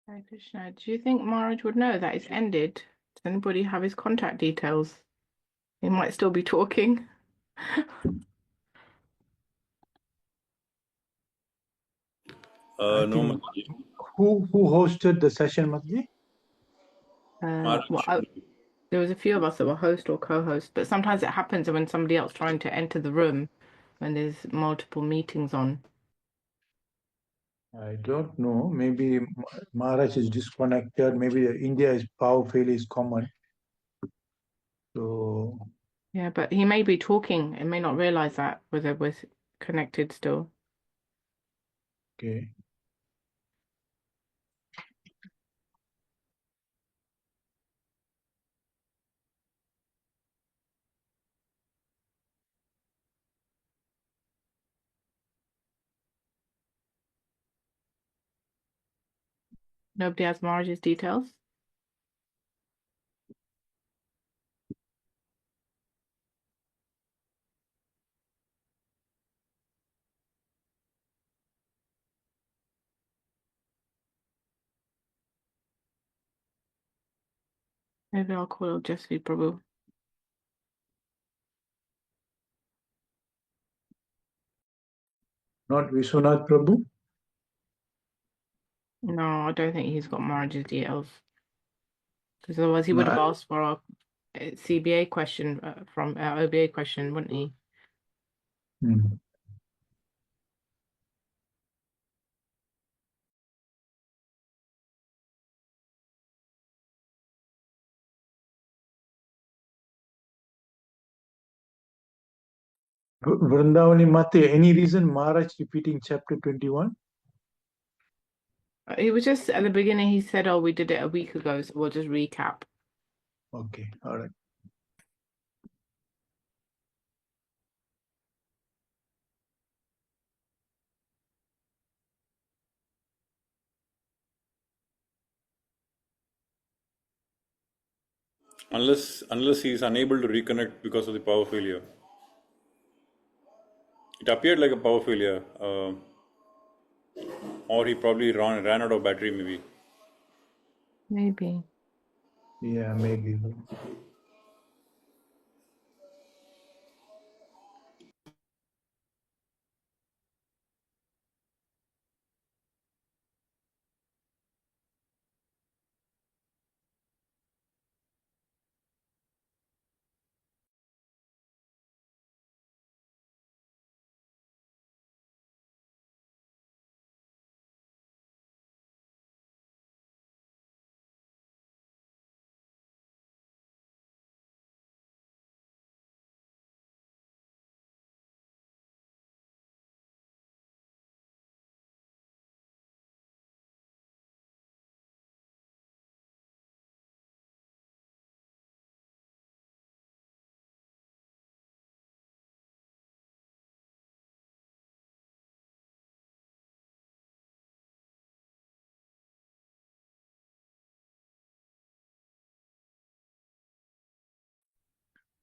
Hare Krishna. Do you think Maharaj would know that it's ended? Does anybody have his contact details? He might still be talking. No, Mataji. Who hosted the session, Mataji? There was a few of us that were host or co-host, but sometimes it happens when somebody else trying to enter the room when there's multiple meetings on. I don't know. Maybe Maharaj is disconnected. Maybe India's power failure is common. So Yeah, but he may be talking and may not realize that whether we're connected still. okay. Nobody has Maharaj's details? Maybe I'll call Jasvi Prabhu. Not Vishwanath Prabhu? No, I don't think he's got Maharaj's details. Because otherwise he would have asked for a CBA question from OBA question, wouldn't he? Vrindavani Mate, any reason Maharaj repeating chapter 21? It was just at the beginning he said, oh, we did it a week ago, so we'll just recap. Okay, all right. Unless he is unable to reconnect because of the power failure. It appeared like a power failure, or he probably ran out of battery, maybe. Maybe. Yeah, maybe.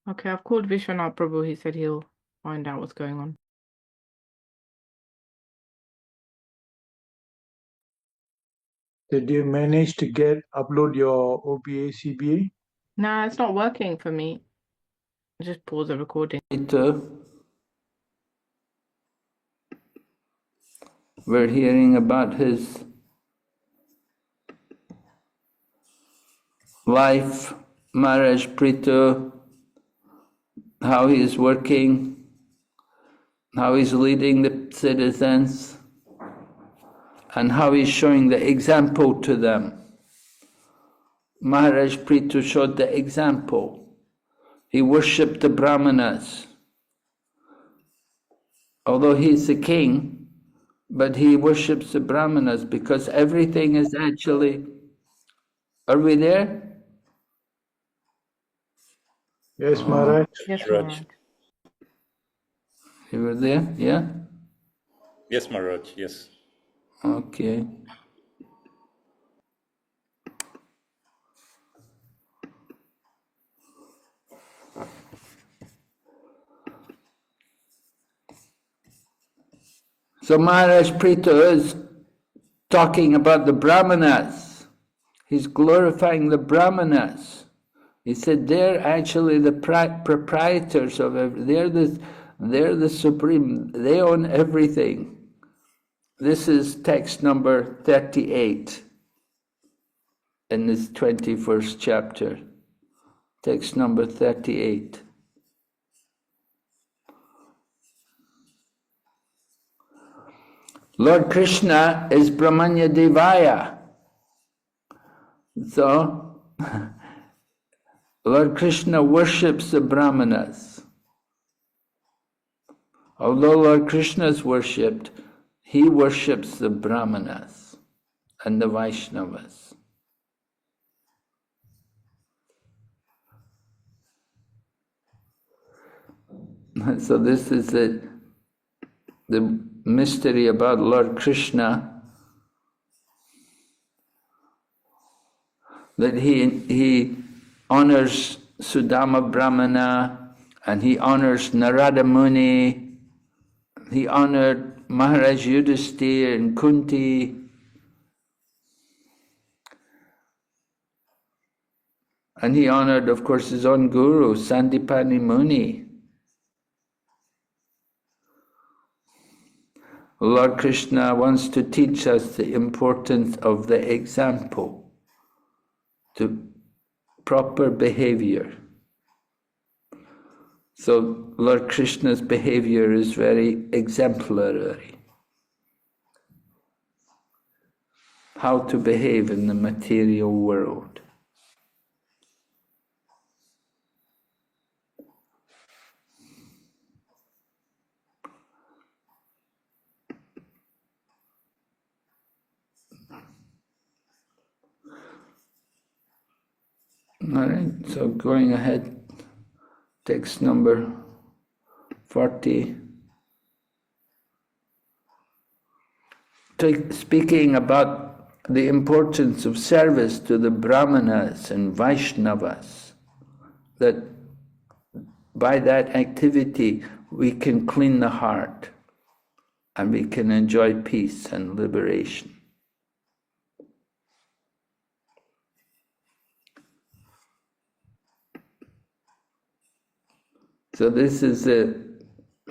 Okay, I've called Vishwanath Prabhu. He said he'll find out what's going on. Did you manage to upload your OBA, CBA? Nah, it's not working for me. Just pause the recording. We're hearing about his life, Maharaj Prithu, how he is working, how he's leading the citizens, and how he's showing the example to them. Maharaj Prithu showed the example. He worshipped the Brahmanas. Although he's the king, but he worships the Brahmanas because everything is actually... Are we there? Yes, Maharaj. Yes, Maharaj. You were there, yeah? Yes, Maharaj, yes. Okay. So Maharaj Prithu is talking about the Brahmanas. He's glorifying the Brahmanas. He said they're actually the proprietors of everything. They're the supreme. They own everything. This is text number 38 in this 21st chapter. Text number 38. Lord Krishna is Brahmanya Devaya. So, Lord Krishna worships the Brahmanas. Although Lord Krishna is worshipped, he worships the Brahmanas and the Vaishnavas. So this is the mystery about Lord Krishna, that he honors Sudama Brahmana, and he honors Narada Muni, he honored Maharaj Yudhisthira and Kunti, and he honored, of course, his own guru, Sandipani Muni. Lord Krishna wants to teach us the importance of the example, to proper behavior. So Lord Krishna's behavior is very exemplary. How to behave in the material world. All right, so going ahead, text number 40. Speaking about the importance of service to the Brahmanas and Vaishnavas, that by that activity we can clean the heart and we can enjoy peace and liberation. So this is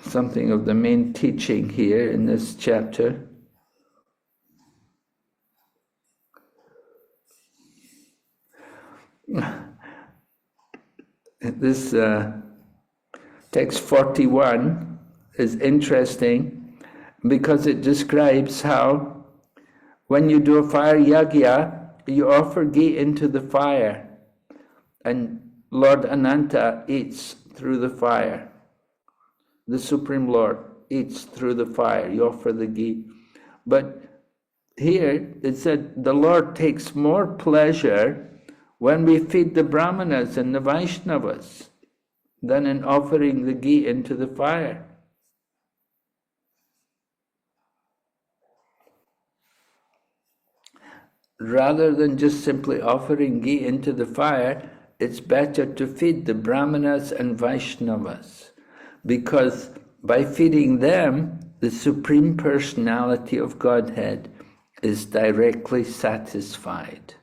something of the main teaching here in this chapter. This text 41 is interesting because it describes how when you do a fire yagya, you offer ghee into the fire, and Lord Ananta eats through the fire. The Supreme Lord eats through the fire. You offer the ghee. But here it said the Lord takes more pleasure when we feed the Brahmanas and the Vaishnavas than in offering the ghee into the fire. Rather than just simply offering ghee into the fire, it's better to feed the Brahmanas and Vaishnavas, because by feeding them, the Supreme Personality of Godhead is directly satisfied.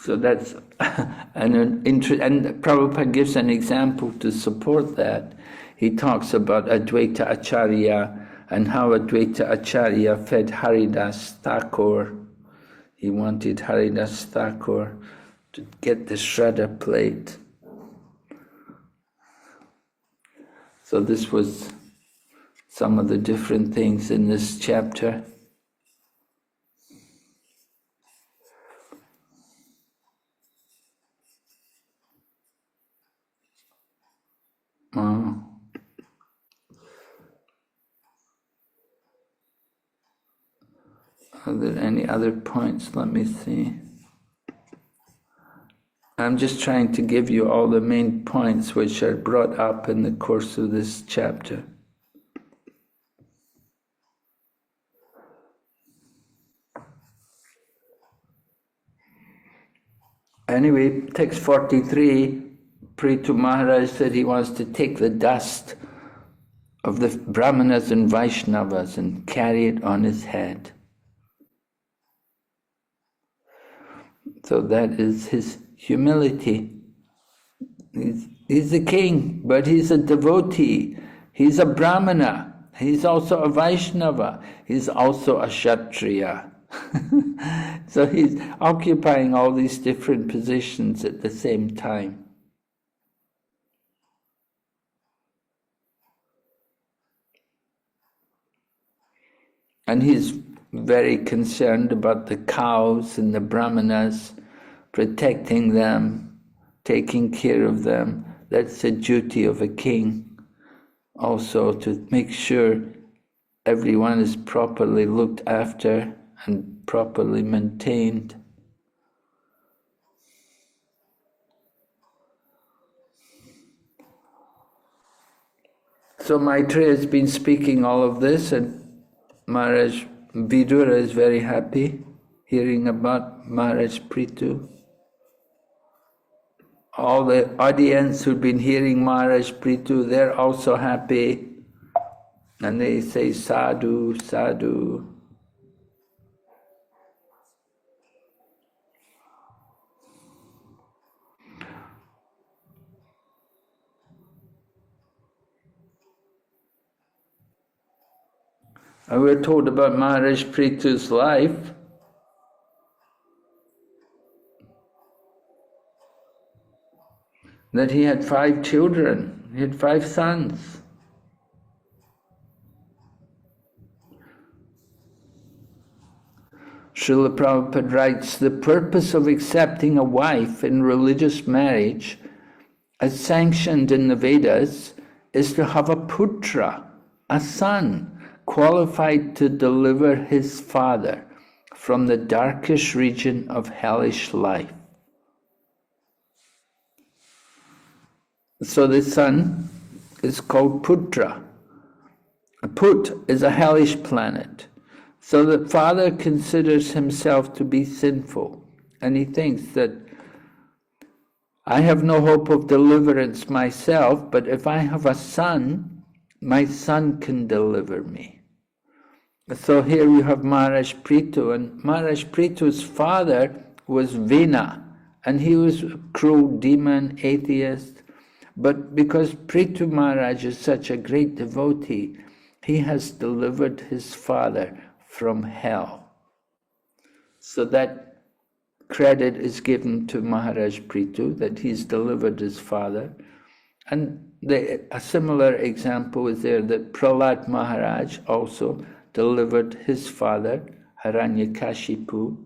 So that's and Prabhupada gives an example to support that. He talks about Advaita Acharya and how Advaita Acharya fed Haridas Thakur. He wanted Haridas Thakur to get the Shraddha plate. So this was some of the different things in this chapter. Are there any other points? Let me see. I'm just trying to give you all the main points which are brought up in the course of this chapter. Anyway, text 43, Prithu Maharaj said he wants to take the dust of the Brahmanas and Vaishnavas and carry it on his head. So that is his humility. He's a king, but he's a devotee. He's a Brahmana. He's also a Vaishnava. He's also a Kshatriya. So he's occupying all these different positions at the same time. And he's very concerned about the cows and the Brahmanas, protecting them, taking care of them. That's the duty of a king. Also to make sure everyone is properly looked after and properly maintained. So Maitreya has been speaking all of this, and Maharaj Vidura is very happy hearing about Maharaj Prithu. All the audience who've been hearing Maharaj Prithu, they're also happy. And they say, sadhu, sadhu. And we're told about Maharaj Prithu's life. That he had 5 children, he had 5 sons. Srila Prabhupada writes, the purpose of accepting a wife in religious marriage, as sanctioned in the Vedas, is to have a putra, a son, qualified to deliver his father from the darkish region of hellish life. So the son is called Putra. Put is a hellish planet. So the father considers himself to be sinful, and he thinks that I have no hope of deliverance myself, but if I have a son, my son can deliver me. So here you have Maharaj Prithu, and Maharaj Prithu's father was Vighna, and he was a cruel demon, atheist. But because Prithu Maharaj is such a great devotee, he has delivered his father from hell. So that credit is given to Maharaj Prithu, that he's delivered his father. And a similar example is there that Prahlad Maharaj also delivered his father, Hiranyakashipu.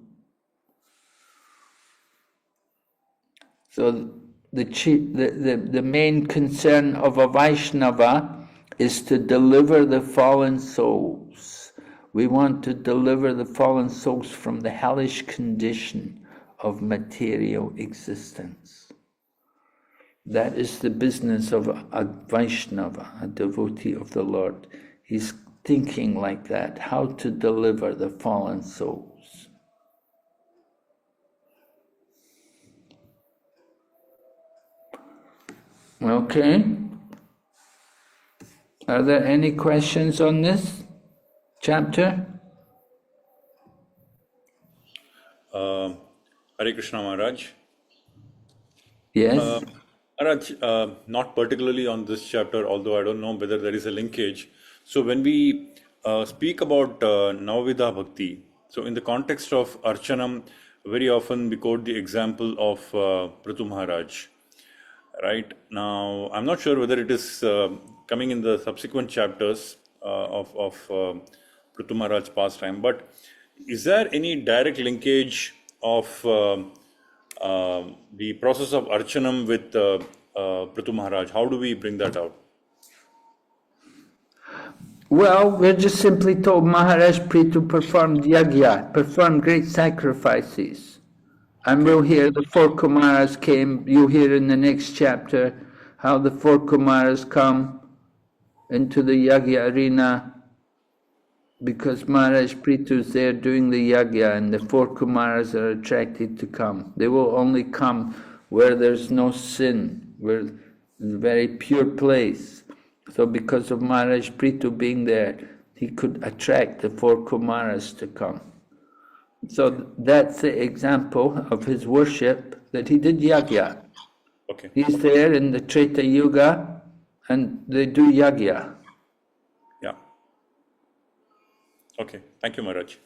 So the main concern of a Vaishnava is to deliver the fallen souls. We want to deliver the fallen souls from the hellish condition of material existence. That is the business of a Vaishnava, a devotee of the Lord. He's thinking like that, how to deliver the fallen souls. Okay. Are there any questions on this chapter? Hare Krishna Maharaj. Yes. Maharaj, not particularly on this chapter, although I don't know whether there is a linkage. So when we speak about Navavidha Bhakti, so in the context of Archanam, very often we quote the example of Prithu Maharaj. Right now, I'm not sure whether it is coming in the subsequent chapters of Prithu Maharaj's pastime, but is there any direct linkage of the process of Archanam with Prithu Maharaj? How do we bring that out? Well, we're just simply told Maharaj Prithu performed yagya, performed great sacrifices. And we'll hear the 4 Kumaras came, you'll hear in the next chapter how the 4 Kumaras come into the yagya arena because Maharaj Prithu is there doing the yagya and the 4 Kumaras are attracted to come. They will only come where there's no sin, where it's a very pure place. So because of Maharaj Prithu being there, he could attract the 4 Kumaras to come. So that's the example of his worship, that he did yagya. Okay. He's there in the Treta Yuga and they do yagya. Yeah. Okay. Thank you, Maharaj.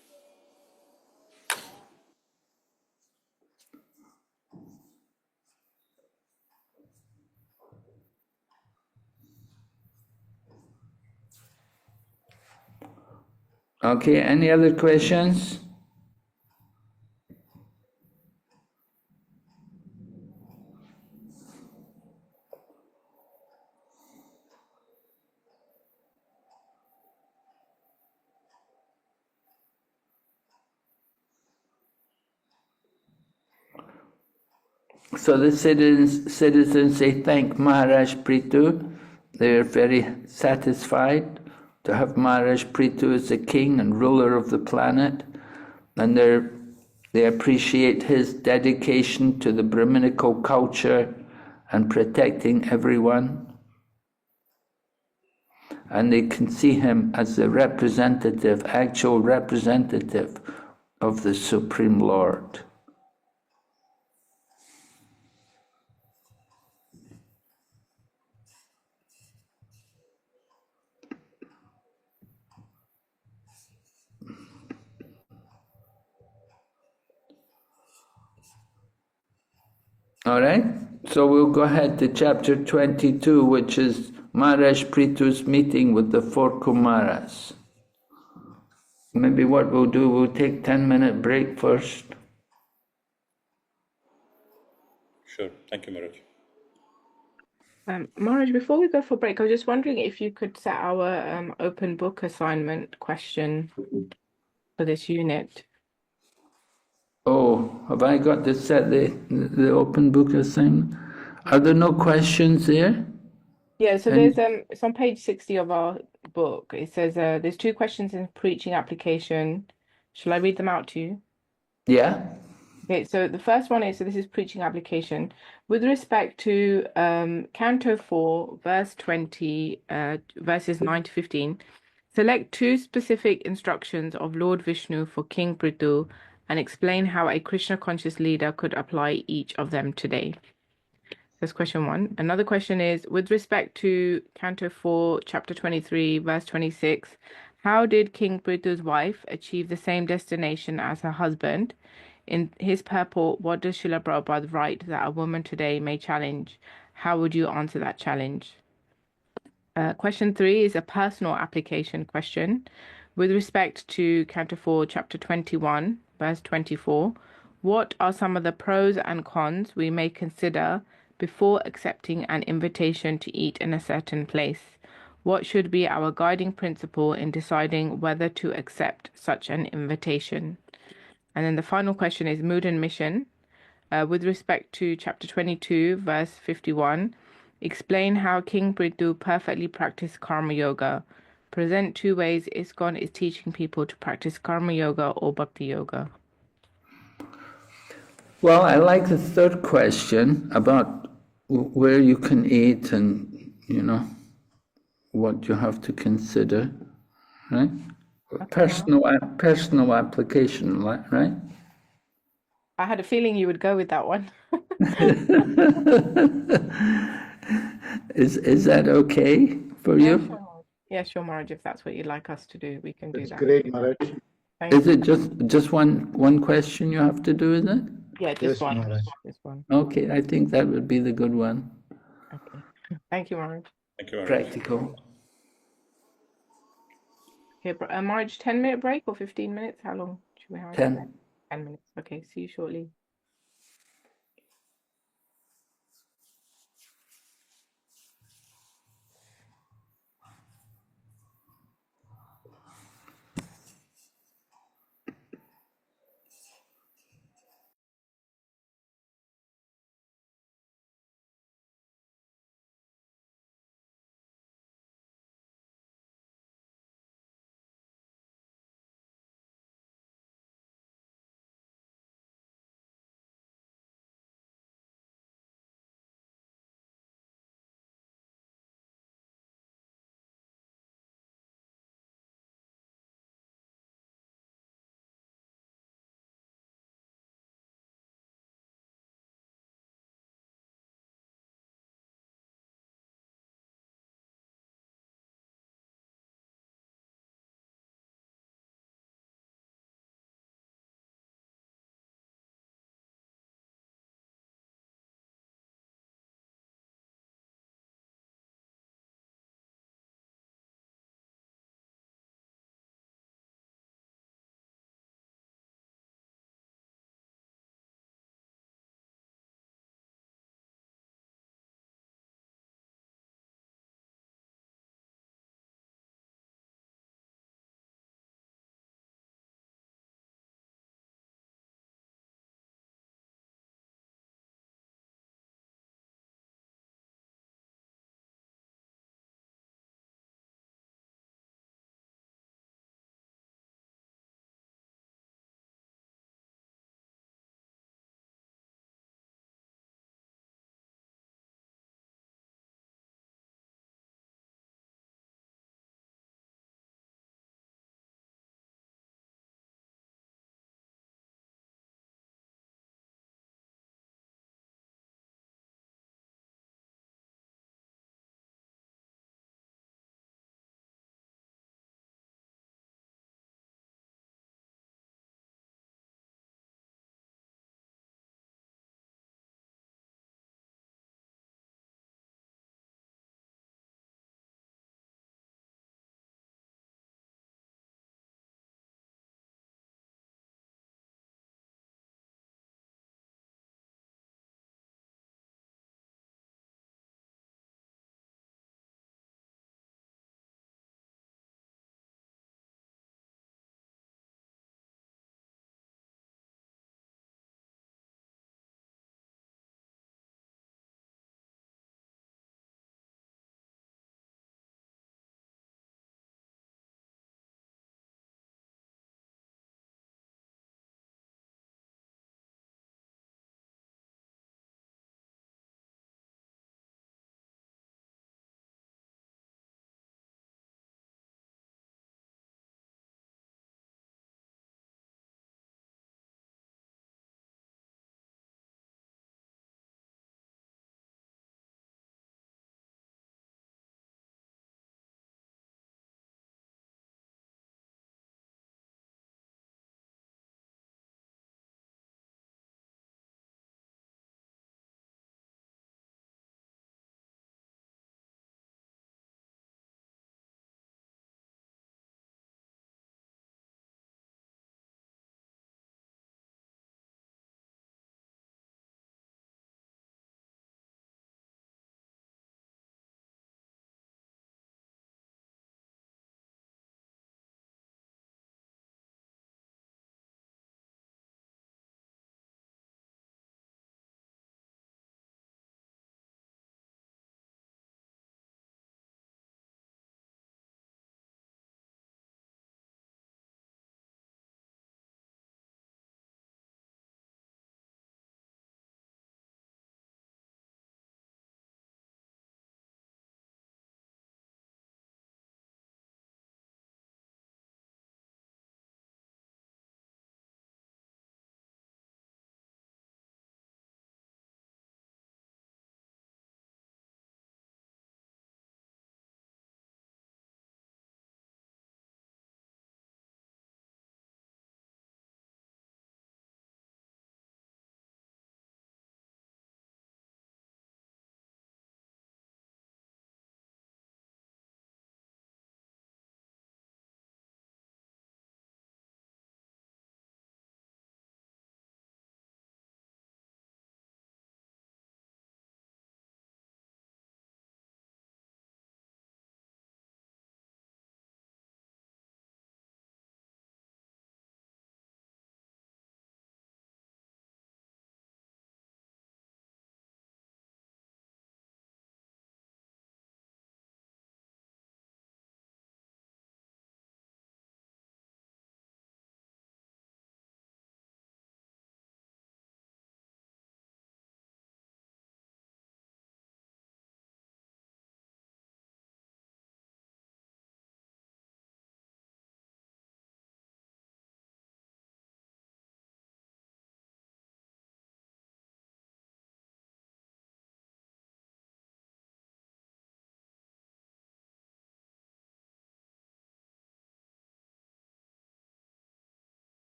Okay, any other questions? So the citizens they thank Maharaj Prithu. They're very satisfied to have Maharaj Prithu as the king and ruler of the planet, and they appreciate his dedication to the Brahminical culture and protecting everyone. And they can see him as the representative, actual representative of the Supreme Lord. All right, so we'll go ahead to chapter 22, which is Maharaj Prithu's meeting with the 4 Kumaras. Maybe what we'll do, we'll take 10-minute break first. Sure. Thank you, Maharaj. Maharaj, before we go for break, I was just wondering if you could set our open book assignment question for this unit. Oh, have I got to set the open book assignment? Are there no questions there? Yeah, so And there's it's on page 60 of our book. It says there's 2 questions in preaching application. Shall I read them out to you? yeah, Okay, so the first one is, so this is preaching application. With respect to Canto 4, verse 20, verses 9 to 15, select 2 specific instructions of Lord Vishnu for King Prithu and explain how a Krishna conscious leader could apply each of them today. That's question 1. Another question is, with respect to Canto 4, chapter 23, verse 26, how did King Prithu's wife achieve the same destination as her husband? In his purport, what does Srila Prabhupada write that a woman today may challenge? How would you answer that challenge? Question 3 is a personal application question. With respect to Canto 4, chapter 21, verse 24, what are some of the pros and cons we may consider before accepting an invitation to eat in a certain place? What should be our guiding principle in deciding whether to accept such an invitation? And then the final question is mood and mission. With respect to chapter 22, verse 51, explain how King Prithu perfectly practiced karma yoga. Present 2 ways ISKCON is teaching people to practice karma yoga or bhakti yoga. well, I like the third question about where you can eat and, what you have to consider, right? Personal application, right? I had a feeling you would go with that one. Is that okay for Yeah, you? sure. Yeah, sure, Maraj. If that's what you'd like us to do, we can do That's that. great, Maharaj. Thank Is you. it just one question you have to do, is it? Yeah, just Yes, one. Maharaj. Just one. Okay, I think that would be the good one. Okay. Thank you, Maraj. Thank you, Maharaj. Practical. Okay, Maraj, 10-minute break or 15 minutes? How long should we have? 10. 10 minutes. Okay, see you shortly.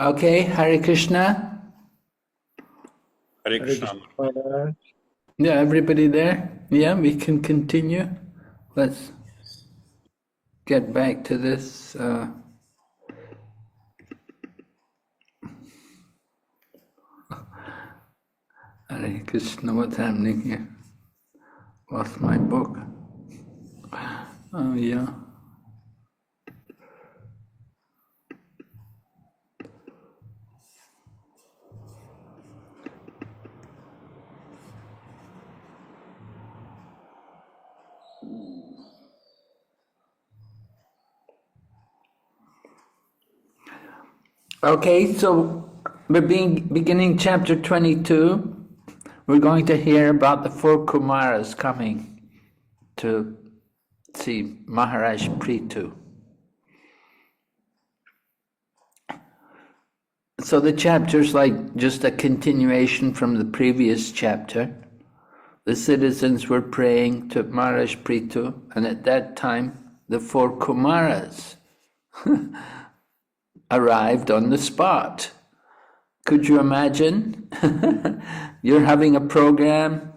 Okay, Hare Krishna. Hare Hare Krishna. Krishna Maharaj. Yeah, everybody there? Yeah, we can continue. Let's get back to this. Hare Krishna, what's happening here? Lost my book. Oh, yeah. Okay, so we're beginning chapter 22. We're going to hear about the four Kumaras coming to see Maharaj Prithu. So the chapter's like just a continuation from the previous chapter. The citizens were praying to Maharaj Prithu, and at that time the four Kumaras arrived on the spot. Could you imagine? You're having a program,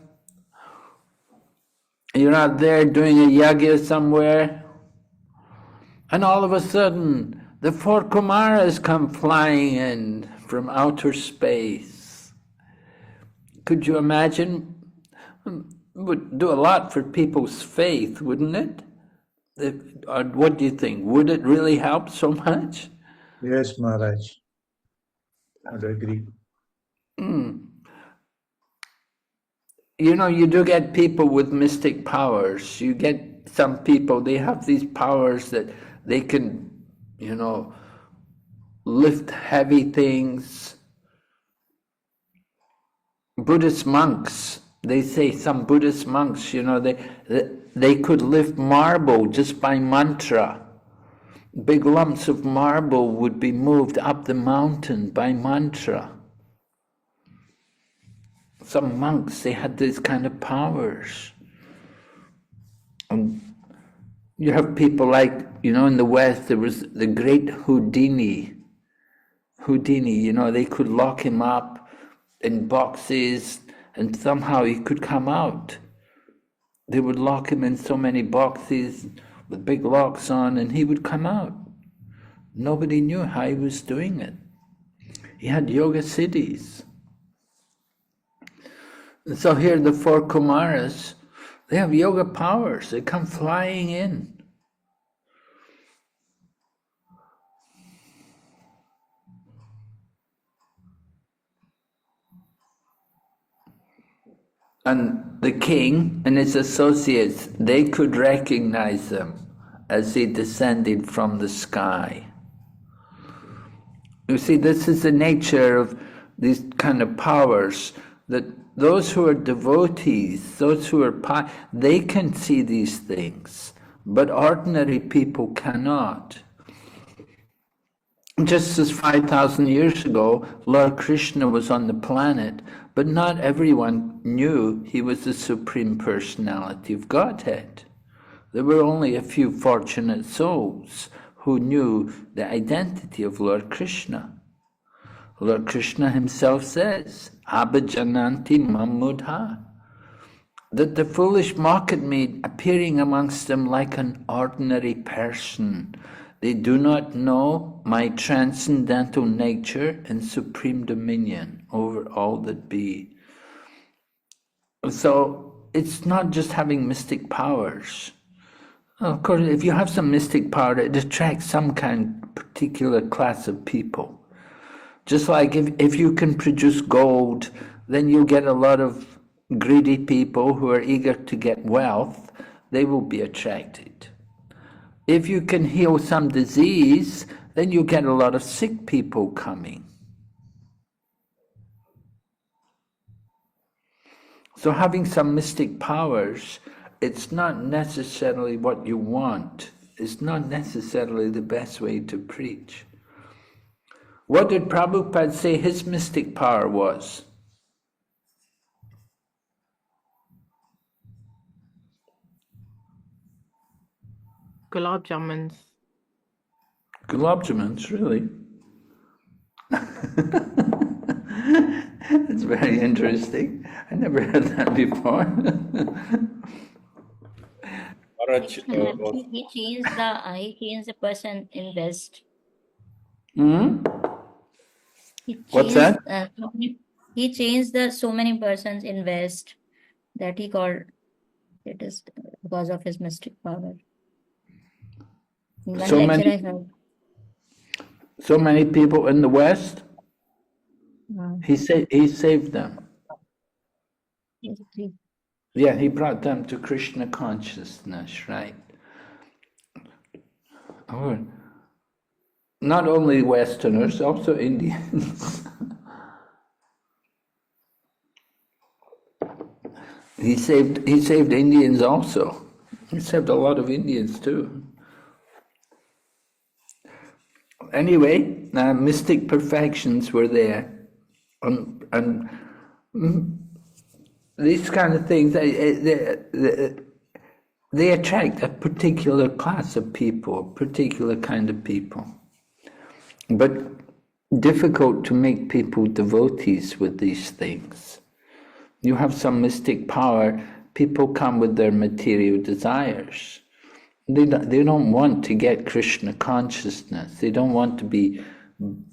you're out there doing a yagya somewhere, and all of a sudden the four Kumaras come flying in from outer space. Could you imagine? It would do a lot for people's faith, wouldn't it? What do you think? Would it really help so much? Yes, Maharaj. I would agree. You know, you do get people with mystic powers. You get some people, they have these powers that they can, you know, lift heavy things. Buddhist monks, they say some Buddhist monks, you know, they could lift marble just by mantra. Big lumps of marble would be moved up the mountain by mantra. Some monks, they had these kind of powers. And you have people like, you know, in the West, there was the great Houdini. Houdini, you know, they could lock him up in boxes and somehow he could come out. They would lock him in so many boxes with big locks on and he would come out. Nobody knew how he was doing it. He had yoga siddhis. And so here the four Kumaras, they have yoga powers. They come flying in. And the king and his associates, they could recognize them as they descended from the sky. You see, this is the nature of these kind of powers, that those who are devotees, those who are they can see these things, but ordinary people cannot. Just as 5,000 years ago, Lord Krishna was on the planet, but not everyone knew he was the Supreme Personality of Godhead. There were only a few fortunate souls who knew the identity of Lord Krishna. Lord Krishna himself says, Abhajananti Mamudha, that the foolish mock at me, appearing amongst them like an ordinary person. They do not know my transcendental nature and supreme dominion over all that be. So it's not just having mystic powers. Of course, if you have some mystic power, it attracts some kind of particular class of people. Just like if you can produce gold, then you'll get a lot of greedy people who are eager to get wealth. They will be attracted. If you can heal some disease, then you get a lot of sick people coming. So having some mystic powers, it's not necessarily what you want. It's not necessarily the best way to preach. What did Prabhupada say his mystic power was? Gulab jamuns. Gulab jamuns, really? It's very interesting. I never heard that before. Maharaj was He changed the person in West. Hmm? He What's changed that? he changed the so many persons in West that he called it is because of his mystic power. In one So lecture many, I heard. so many people in the West. Uh, He saved them. basically. Yeah, he brought them to Krishna consciousness, right? Oh, not only Westerners, also Indians. He saved Indians also. He saved a lot of Indians too. Anyway, mystic perfections were there, and these kind of things they attract a particular class of people, a particular kind of people. But difficult to make people devotees with these things. You have some mystic power, people come with their material desires. They don't want to get Krishna consciousness. They don't want to be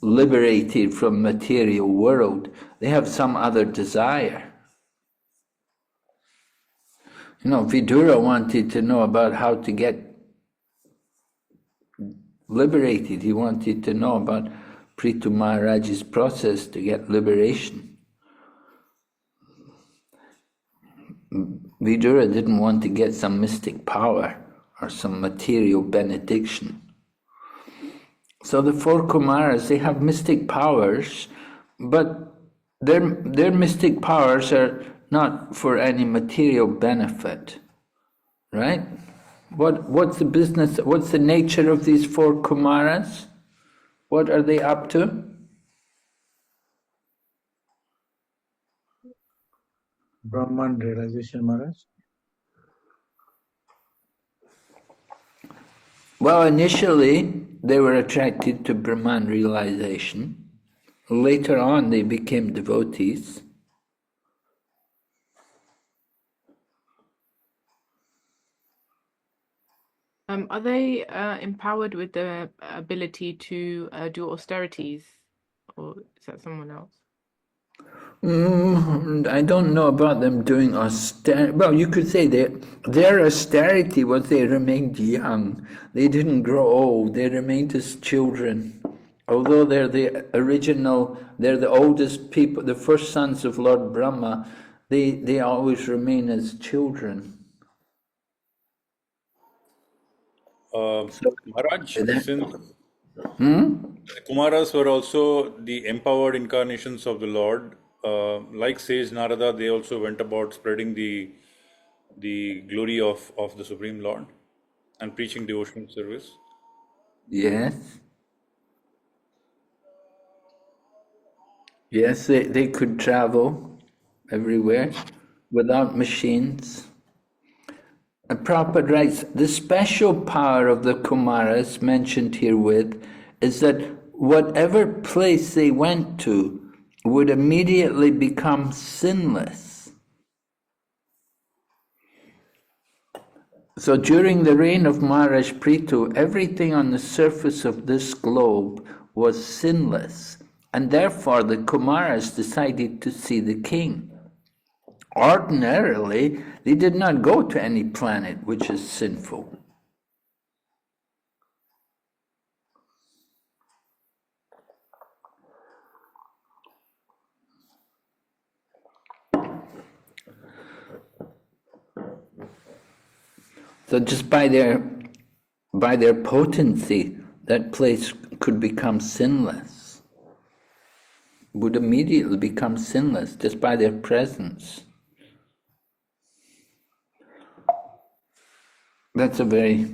liberated from material world. They have some other desire. You know, Vidura wanted to know about how to get liberated. He wanted to know about Prithu Maharaj's process to get liberation. Vidura didn't want to get some mystic power or some material benediction. So the four Kumaras, they have mystic powers, but their mystic powers are not for any material benefit, right? What's the business, what's the nature of these four Kumaras? What are they up to? Brahman realization, Maharaj. Well, initially they were attracted to Brahman realization. Later on they became devotees. Are they empowered with the ability to do austerities, or is that someone else? I don't know about them doing austerity. Well, you could say their austerity was they remained young. They didn't grow old. They remained as children. Although they're the oldest people, the first sons of Lord Brahma, they always remain as children. Maharaj, since the Kumaras were also the empowered incarnations of the Lord, like sage Narada, they also went about spreading the glory of the Supreme Lord and preaching devotional service. Yes. Yes, they could travel everywhere without machines. And Prabhupada writes, the special power of the Kumaras mentioned herewith is that whatever place they went to would immediately become sinless. So during the reign of Maharaj Prithu, everything on the surface of this globe was sinless, and therefore the Kumaras decided to see the king. Ordinarily, they did not go to any planet which is sinful. So just by their potency, that place could become sinless, would immediately become sinless just by their presence. That's a very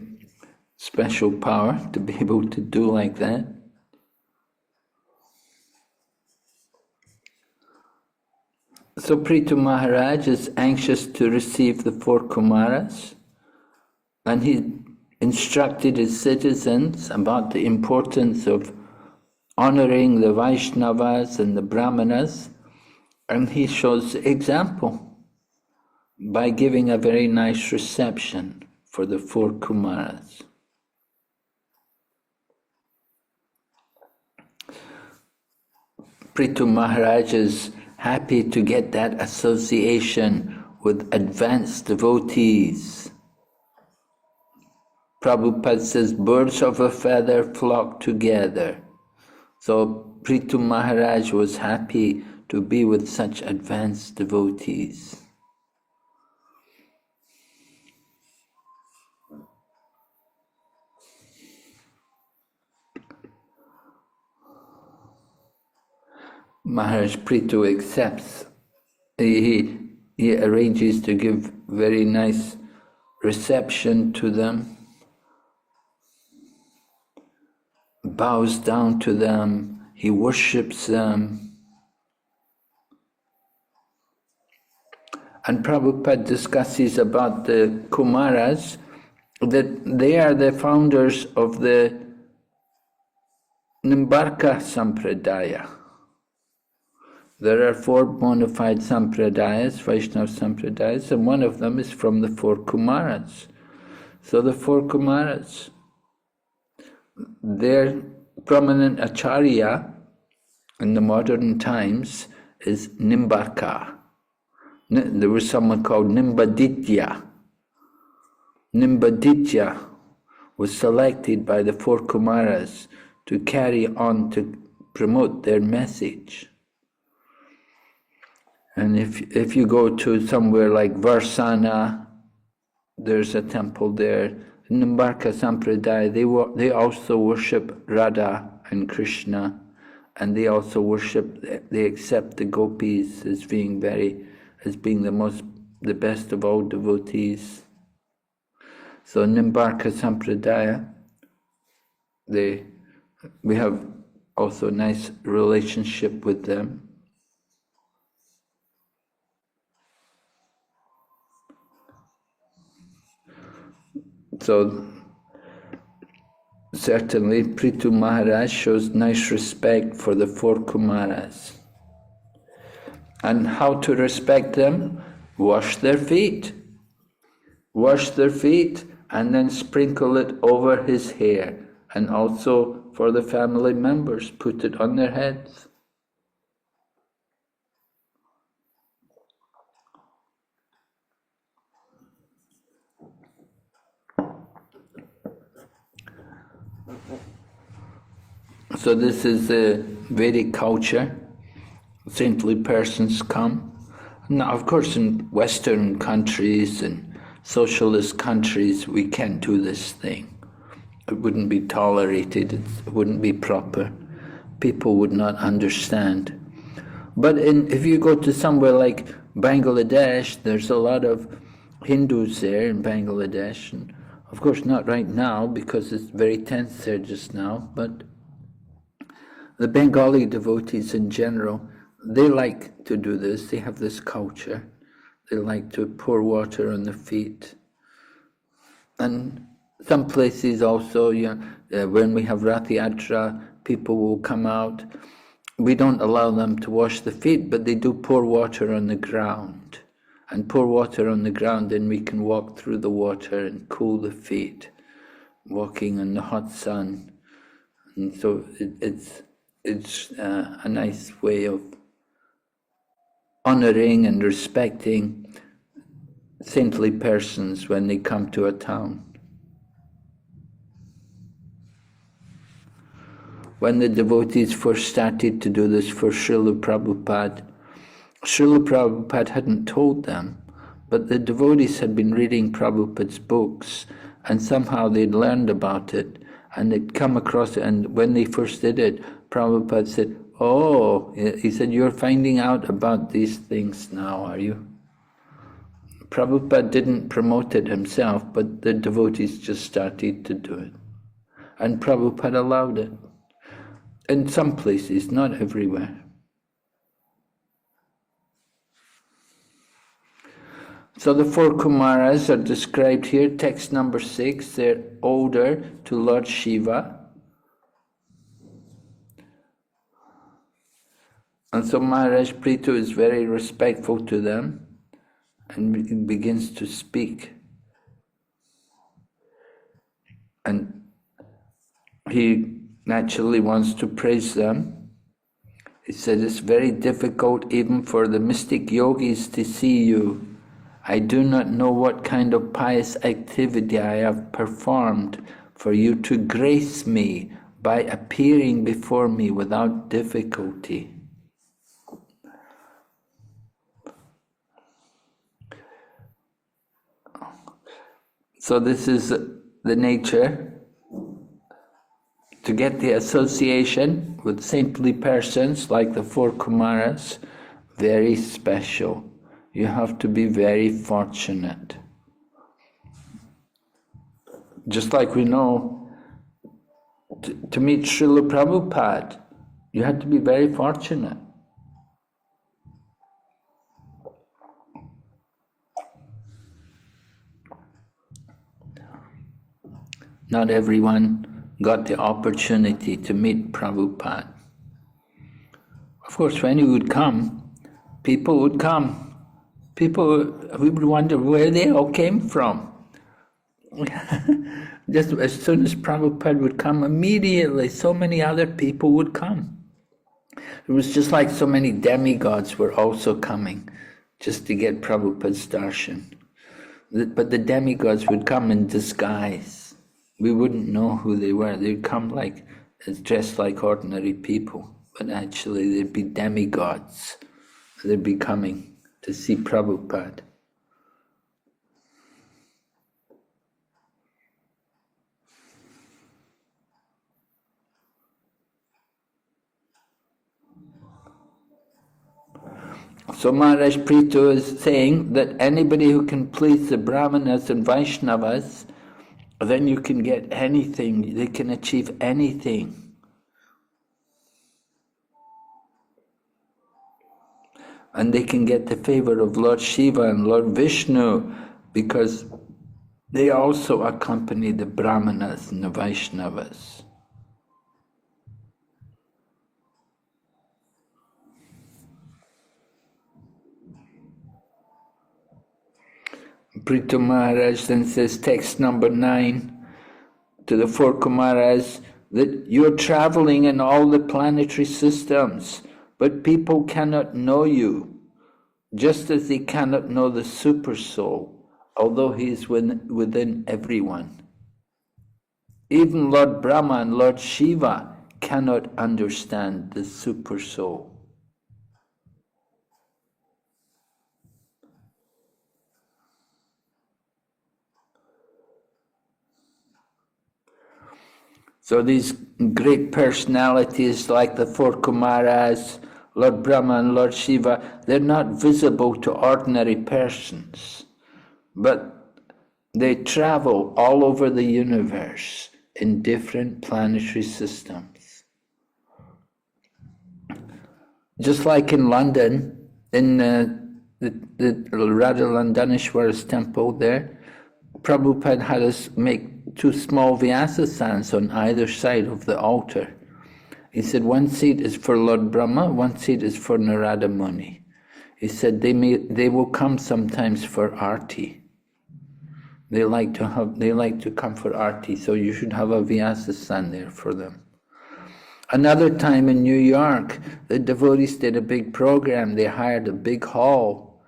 special power to be able to do like that. So Prithu Maharaj is anxious to receive the four Kumaras, and he instructed his citizens about the importance of honoring the Vaishnavas and the Brahmanas, And he shows example by giving a very nice reception for the 4 Kumaras. Prithu Maharaj is happy to get that association with advanced devotees. Prabhupada says, birds of a feather flock together. So Prithu Maharaj was happy to be with such advanced devotees. Maharaj Prithu accepts. He arranges to give very nice reception to them, bows down to them, he worships them. And Prabhupada discusses about the Kumaras, that they are the founders of the Nimbarka Sampradaya. There are 4 bona fide Sampradayas, Vaishnava Sampradayas, and one of them is from the 4 Kumaras. So the 4 Kumaras, their prominent Acharya in the modern times is Nimbarka. There was someone called Nimbaditya. Nimbaditya was selected by the 4 Kumaras to carry on to promote their message. And if you go to somewhere like Varsana, there's a temple there. Nimbarka Sampradaya, they also worship Radha and Krishna, and they also they accept the gopis as being the best of all devotees. So Nimbarka Sampradaya, we have also a nice relationship with them. So certainly Prithu Maharaj shows nice respect for the 4 Kumaras. And how to respect them? Wash their feet. Wash their feet and then sprinkle it over his hair. And also for the family members, put it on their heads. So this is the Vedic culture. Saintly persons come. Now, of course, in Western countries and socialist countries, we can't do this thing. It wouldn't be tolerated, it wouldn't be proper. People would not understand. But if you go to somewhere like Bangladesh, there's a lot of Hindus there in Bangladesh. And of course, not right now, because it's very tense there just now, but the Bengali devotees in general, they like to do this. They have this culture. They like to pour water on their feet. And some places also, when we have Rath Yatra, people will come out. We don't allow them to wash the feet, but they do pour water on the ground. And pour water on the ground, then we can walk through the water and cool the feet, walking in the hot sun. And so it's a nice way of honoring and respecting saintly persons when they come to a town. When the devotees first started to do this for Srila Prabhupada hadn't told them, but the devotees had been reading Prabhupada's books, and somehow they'd learned about it, and they'd come across it, and when they first did it, Prabhupada said, "Oh," he said, "you're finding out about these things now, are you?" Prabhupada didn't promote it himself, but the devotees just started to do it. And Prabhupada allowed it. In some places, not everywhere. So the 4 Kumaras are described here, text number 6, they're older to Lord Shiva. And so Maharaj Prithu is very respectful to them and begins to speak. And he naturally wants to praise them. He said, it's very difficult even for the mystic yogis to see you. I do not know what kind of pious activity I have performed for you to grace me by appearing before me without difficulty. So this is the nature, to get the association with saintly persons like the four Kumaras, very special. You have to be very fortunate. Just like we know, to meet Srila Prabhupada, you had to be very fortunate. Not everyone got the opportunity to meet Prabhupada. Of course, when he would come, people would come. We would wonder where they all came from. Just as soon as Prabhupada would come, immediately so many other people would come. It was just like so many demigods were also coming just to get Prabhupada's darshan. But the demigods would come in disguise. We wouldn't know who they were. They'd come dressed like ordinary people, but actually they'd be demigods. They'd be coming to see Prabhupada. So Maharaj Prithu is saying that anybody who can please the Brahmanas and Vaishnavas, then you can get anything, they can achieve anything. And they can get the favor of Lord Shiva and Lord Vishnu because they also accompany the Brahmanas and the Vaishnavas. Prithu Maharaj then says, text number 9, to the four Kumaras, that you're traveling in all the planetary systems, but people cannot know you, just as they cannot know the Super Soul, although he is within everyone. Even Lord Brahma and Lord Shiva cannot understand the Super Soul. So these great personalities like the four Kumaras, Lord Brahma and Lord Shiva, they're not visible to ordinary persons, but they travel all over the universe in different planetary systems. Just like in London, in the Radha Landaneshwara's temple there, Prabhupada had us make 2 small vyasasans on either side of the altar. He said one seat is for Lord Brahma, one seat is for Narada Muni. He said they will come sometimes for arti. They like to come for arti, so you should have a vyasasan there for them. Another time in New York, the devotees did a big program. They hired a big hall.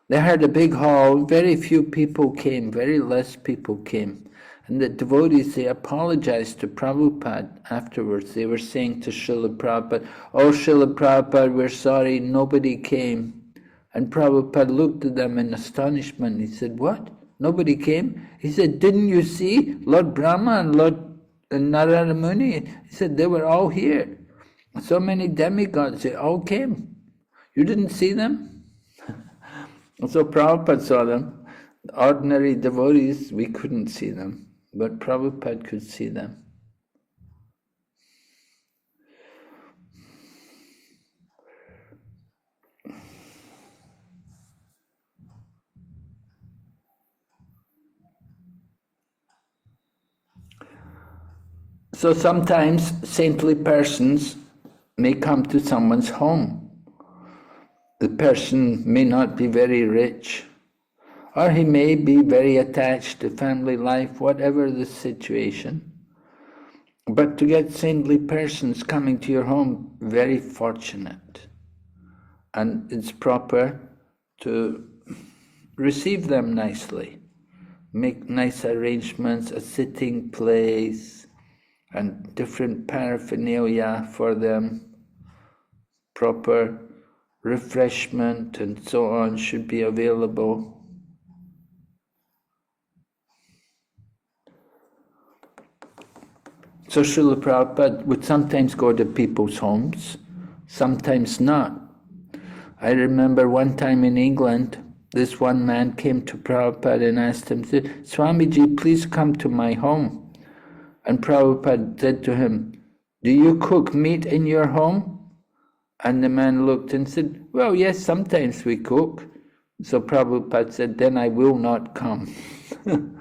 Very few people came, very less people came. And the devotees, they apologized to Prabhupada afterwards. They were saying to Srila Prabhupada, "Oh, Srila Prabhupada, we're sorry, nobody came." And Prabhupada looked at them in astonishment. He said, "What? Nobody came?" He said, "Didn't you see Lord Brahma and Lord Narada Muni?" He said, "They were all here. So many demigods, they all came. You didn't see them?" So Prabhupada saw them. Ordinary devotees, we couldn't see them, but Prabhupada could see them. So sometimes saintly persons may come to someone's home. the person may not be very rich, or he may be very attached to family life, whatever the situation. But to get saintly persons coming to your home, very fortunate. And it's proper to receive them nicely. Make nice arrangements, a sitting place, and different paraphernalia for them. Proper refreshment and so on should be available. So Srila Prabhupada would sometimes go to people's homes, sometimes not. I remember one time in England, this one man came to Prabhupada and asked him, Swamiji, please come to my home. And Prabhupada said to him, do you cook meat in your home? And the man looked and said, well, yes, sometimes we cook. So Prabhupada said, then I will not come. And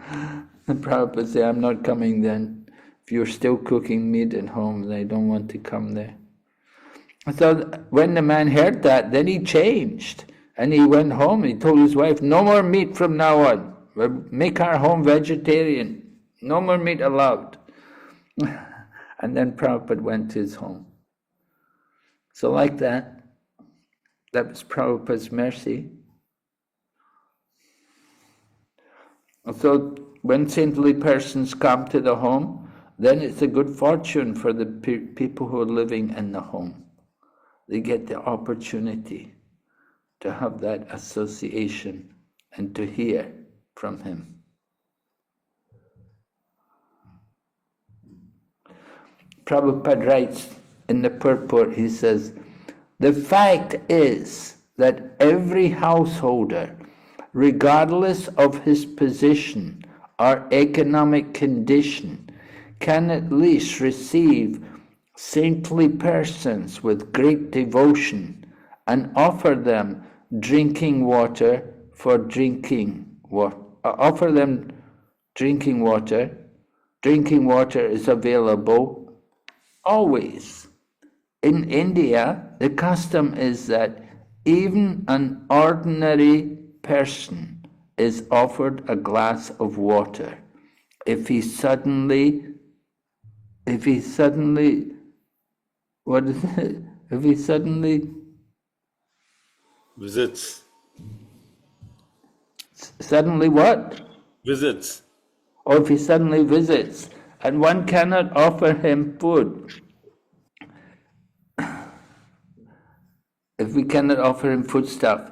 Prabhupada said, I'm not coming then. If you're still cooking meat at home, then I don't want to come there. So when the man heard that, then he changed. And he went home, he told his wife, no more meat from now on. We'll make our home vegetarian. No more meat allowed. And then Prabhupada went to his home. So like that was Prabhupada's mercy. So when saintly persons come to the home, then it's a good fortune for the people who are living in the home. They get the opportunity to have that association and to hear from him. Prabhupada writes in the purport, he says, the fact is that every householder, regardless of his position or economic condition, can at least receive saintly persons with great devotion and offer them drinking water for drinking water. Offer them drinking water. Drinking water is available always. In India, the custom is that even an ordinary person is offered a glass of water if he suddenly what is it? If he suddenly visits. Suddenly what? Visits. Or if he suddenly visits, and one cannot offer him food. If we cannot offer him foodstuff.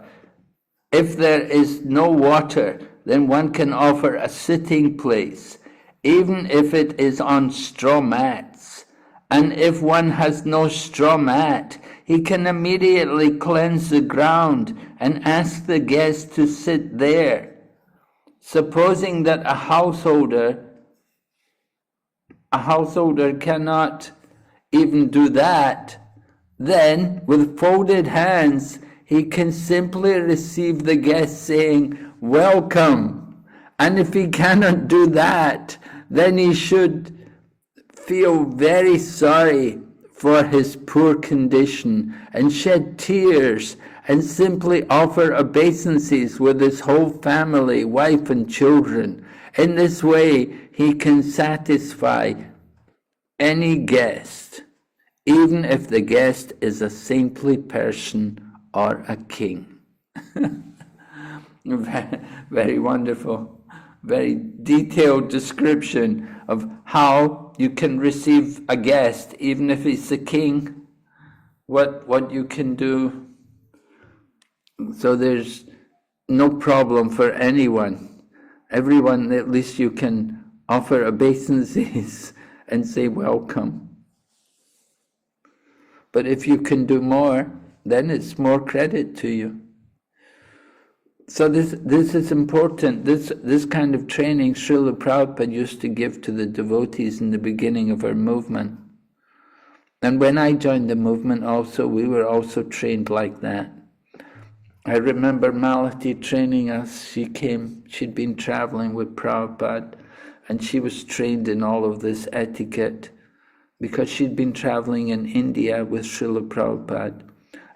If there is no water, then one can offer a sitting place, even if it is on straw mats. And if one has no straw mat, he can immediately cleanse the ground and ask the guest to sit there. Supposing that a householder cannot even do that, then with folded hands, he can simply receive the guest saying, welcome. And if he cannot do that, then he should feel very sorry for his poor condition and shed tears and simply offer obeisances with his whole family, wife and children. In this way, he can satisfy any guest, even if the guest is a saintly person or a king. Very wonderful, very detailed description of how you can receive a guest, even if he's a king, what you can do. So there's no problem for anyone. Everyone, at least you can offer obeisances and say welcome. But if you can do more, then it's more credit to you. So this is important. This kind of training Srila Prabhupada used to give to the devotees in the beginning of our movement. And when I joined the movement also, we were also trained like that. I remember Malati training us. She'd been traveling with Prabhupada, and she was trained in all of this etiquette because she'd been traveling in India with Srila Prabhupada.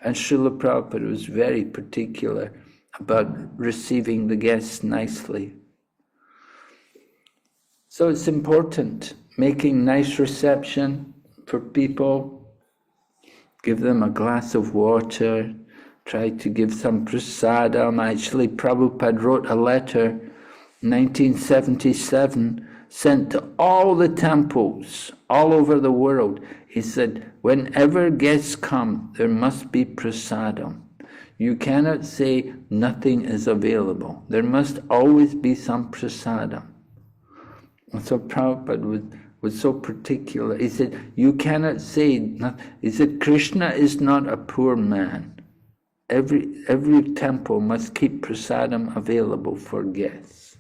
And Srila Prabhupada was very particular about receiving the guests nicely. So it's important, making nice reception for people, give them a glass of water, try to give some prasadam. Actually, Prabhupada wrote a letter, 1977, sent to all the temples all over the world. He said, whenever guests come, there must be prasadam. You cannot say nothing is available. There must always be some prasadam. And so Prabhupada was so particular. He said, you cannot say, he said, Krishna is not a poor man. Every temple must keep prasadam available for guests.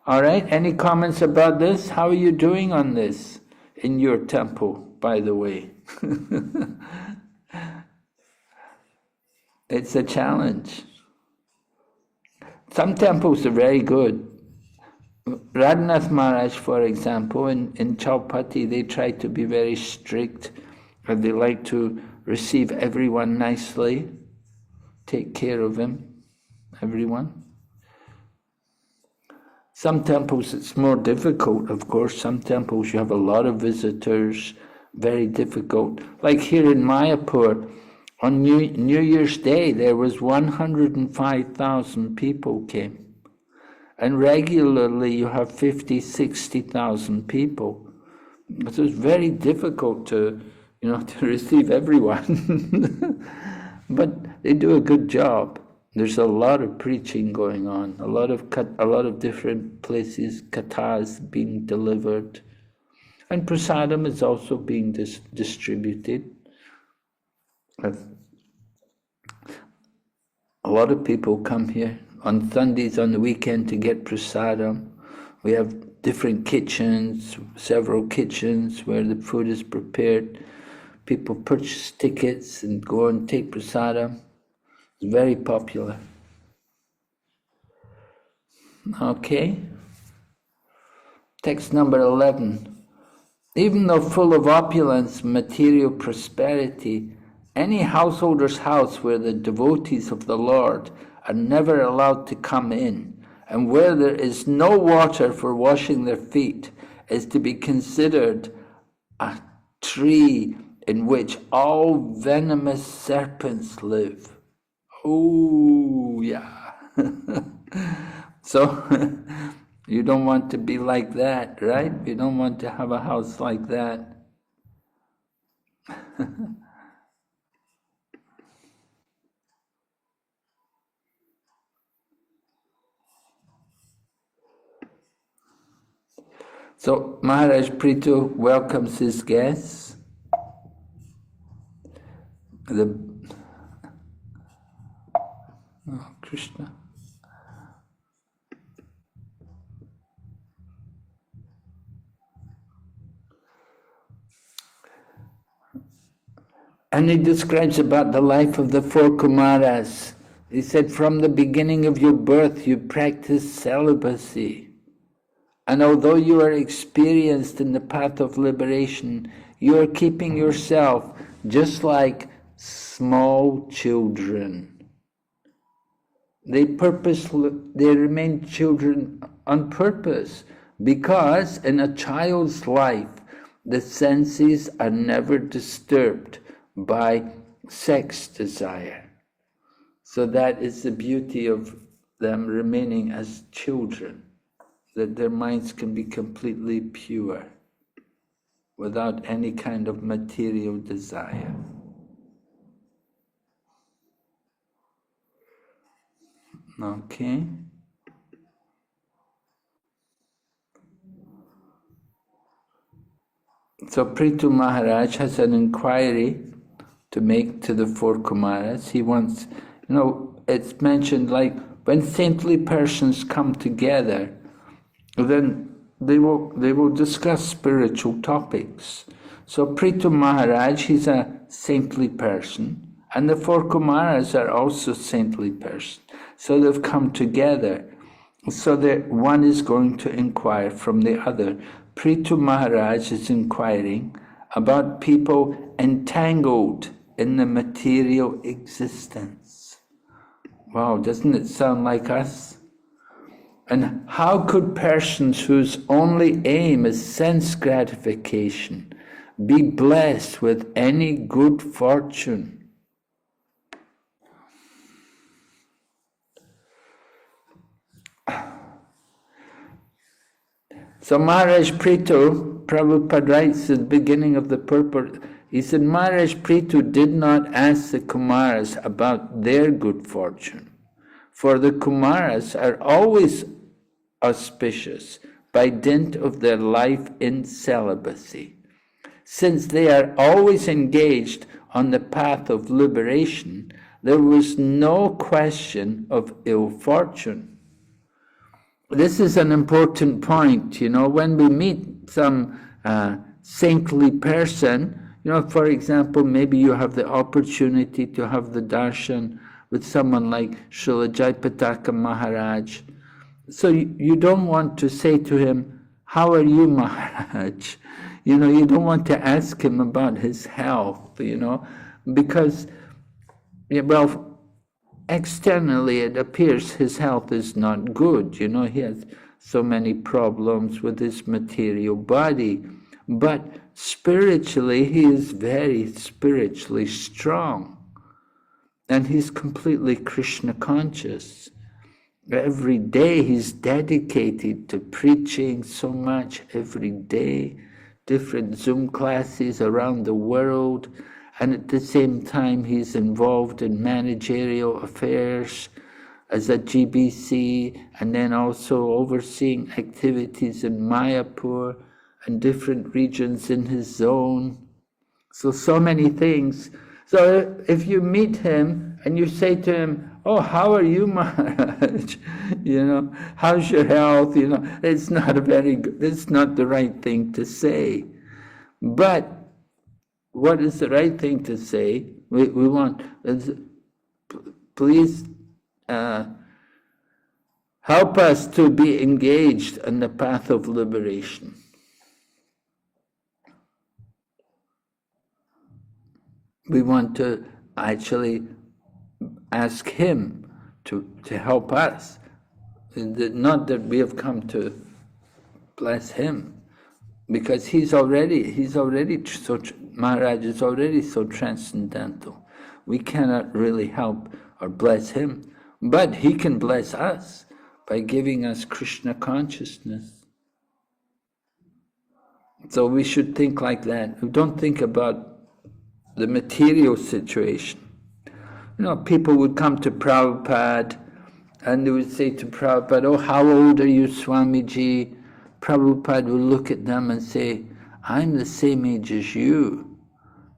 All right, any comments about this? How are you doing on this in your temple, by the way? It's a challenge. Some temples are very good. Radhanath Maharaj, for example, in Chaupati, they try to be very strict, and they like to receive everyone nicely, take care of him, everyone. Some temples it's more difficult, of course. Some temples you have a lot of visitors, very difficult. Like here in Mayapur, on New Year's Day, there was 105,000 people came. And regularly you have 50, 60,000 people. So it's very difficult to receive everyone. But they do a good job. There's a lot of preaching going on, a lot of different places, kathas being delivered. And prasadam is also being distributed. A lot of people come here on Sundays, on the weekend, to get prasadam. We have different kitchens, several kitchens where the food is prepared. People purchase tickets and go and take prasadam. It's very popular. Okay. Text number 11. Even though full of opulence, material prosperity, any householder's house where the devotees of the Lord are never allowed to come in, and where there is no water for washing their feet, is to be considered a tree in which all venomous serpents live. Oh, yeah. So, you don't want to be like that, right? You don't want to have a house like that. So Maharaj Prithu welcomes his guests. Krishna. And he describes about the life of the four Kumaras. He said, from the beginning of your birth you practiced celibacy. And although you are experienced in the path of liberation, you are keeping yourself just like small children. They remain children on purpose, because in a child's life, the senses are never disturbed by sex desire. So that is the beauty of them remaining as children, that their minds can be completely pure without any kind of material desire. Okay. So Prithu Maharaj has an inquiry to make to the four Kumaras. He wants, it's mentioned like when saintly persons come together, then they will discuss spiritual topics. So Prithu Maharaj, he's a saintly person, and the four Kumaras are also saintly persons. So they've come together, so that one is going to inquire from the other. Prithu Maharaj is inquiring about people entangled in the material existence. Wow, doesn't it sound like us? And how could persons whose only aim is sense gratification be blessed with any good fortune? So Maharaj Prithu, Prabhupada writes at the beginning of the purport, he said Maharaj Prithu did not ask the Kumaras about their good fortune, for the Kumaras are always auspicious by dint of their life in celibacy. Since they are always engaged on the path of liberation, there was no question of ill fortune. This is an important point, when we meet some saintly person, for example, maybe you have the opportunity to have the darshan with someone like Srila Jayapataka Maharaj. So you don't want to say to him, how are you, Maharaj? You don't want to ask him about his health, because, well, externally it appears his health is not good. He has so many problems with his material body. But spiritually, he is very spiritually strong. And he's completely Krishna conscious. Every day he's dedicated to preaching so much, every day, different Zoom classes around the world. And at the same time, he's involved in managerial affairs as a GBC, and then also overseeing activities in Mayapur and different regions in his zone. So many things. So if you meet him and you say to him, oh, how are you, Maharaj? How's your health? It's not it's not the right thing to say. But what is the right thing to say? We want, please help us to be engaged in the path of liberation. We want to actually ask him to help us. Not that we have come to bless him, because he's already so, Maharaj is already so transcendental. We cannot really help or bless him, but he can bless us by giving us Krishna consciousness. So we should think like that. We don't think about the material situation. People would come to Prabhupada and they would say to Prabhupada, oh, how old are you, Swamiji? Prabhupada would look at them and say, I'm the same age as you.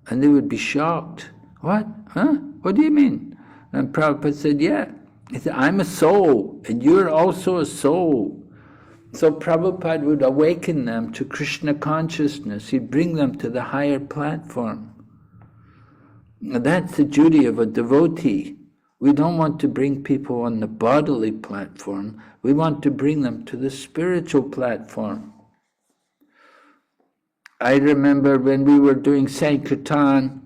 And they would be shocked. What? Huh? What do you mean? And Prabhupada said, yeah. He said, I'm a soul, and you're also a soul. So Prabhupada would awaken them to Krishna consciousness. He'd bring them to the higher platform. That's the duty of a devotee. We don't want to bring people on the bodily platform. We want to bring them to the spiritual platform. I remember when we were doing Sankirtan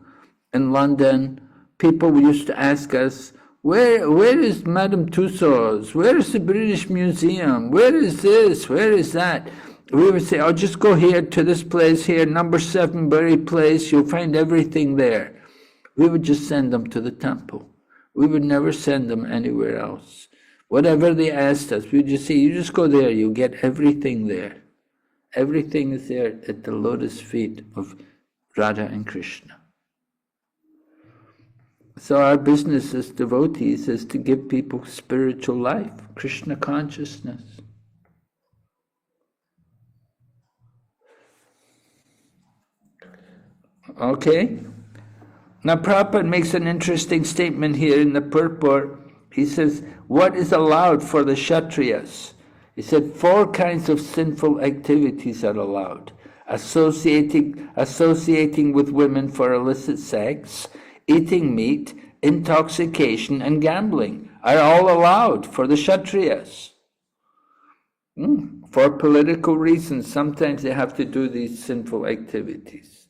in London, people used to ask us, where is Madame Tussauds? Where is the British Museum? Where is this? Where is that? We would say, oh, just go here to this place here, number 7 Bury Place, you'll find everything there. We would just send them to the temple. We would never send them anywhere else. Whatever they asked us, we would just say, you just go there, you'll get everything there. Everything is there at the lotus feet of Radha and Krishna. So our business as devotees is to give people spiritual life, Krishna consciousness. Okay? Now Prabhupada makes an interesting statement here in the purport. He says, what is allowed for the Kshatriyas? He said 4 kinds of sinful activities are allowed. Associating with women for illicit sex, eating meat, intoxication, and gambling are all allowed for the Kshatriyas. For political reasons, sometimes they have to do these sinful activities.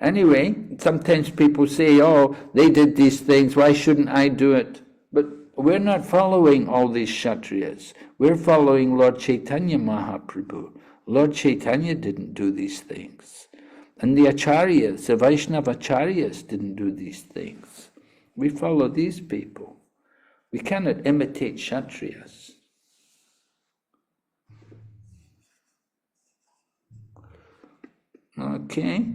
Anyway, sometimes people say, oh, they did these things, why shouldn't I do it? But we're not following all these Kshatriyas. We're following Lord Chaitanya Mahaprabhu. Lord Chaitanya didn't do these things. And the Acharyas, the Vaishnava Acharyas didn't do these things. We follow these people. We cannot imitate Kshatriyas. Okay.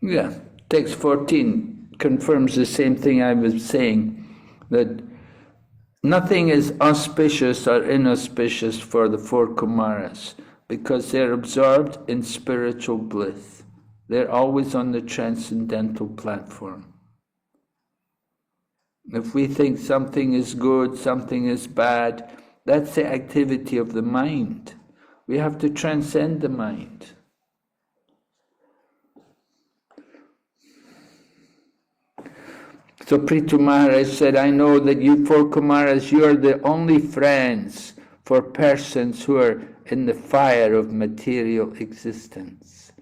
Yeah, text 14 confirms the same thing I was saying, that nothing is auspicious or inauspicious for the four Kumaras because they're absorbed in spiritual bliss. They're always on the transcendental platform. If we think something is good, something is bad, that's the activity of the mind. We have to transcend the mind. So Prithu Maharaj said, I know that you four Kumaras, you are the only friends for persons who are in the fire of material existence.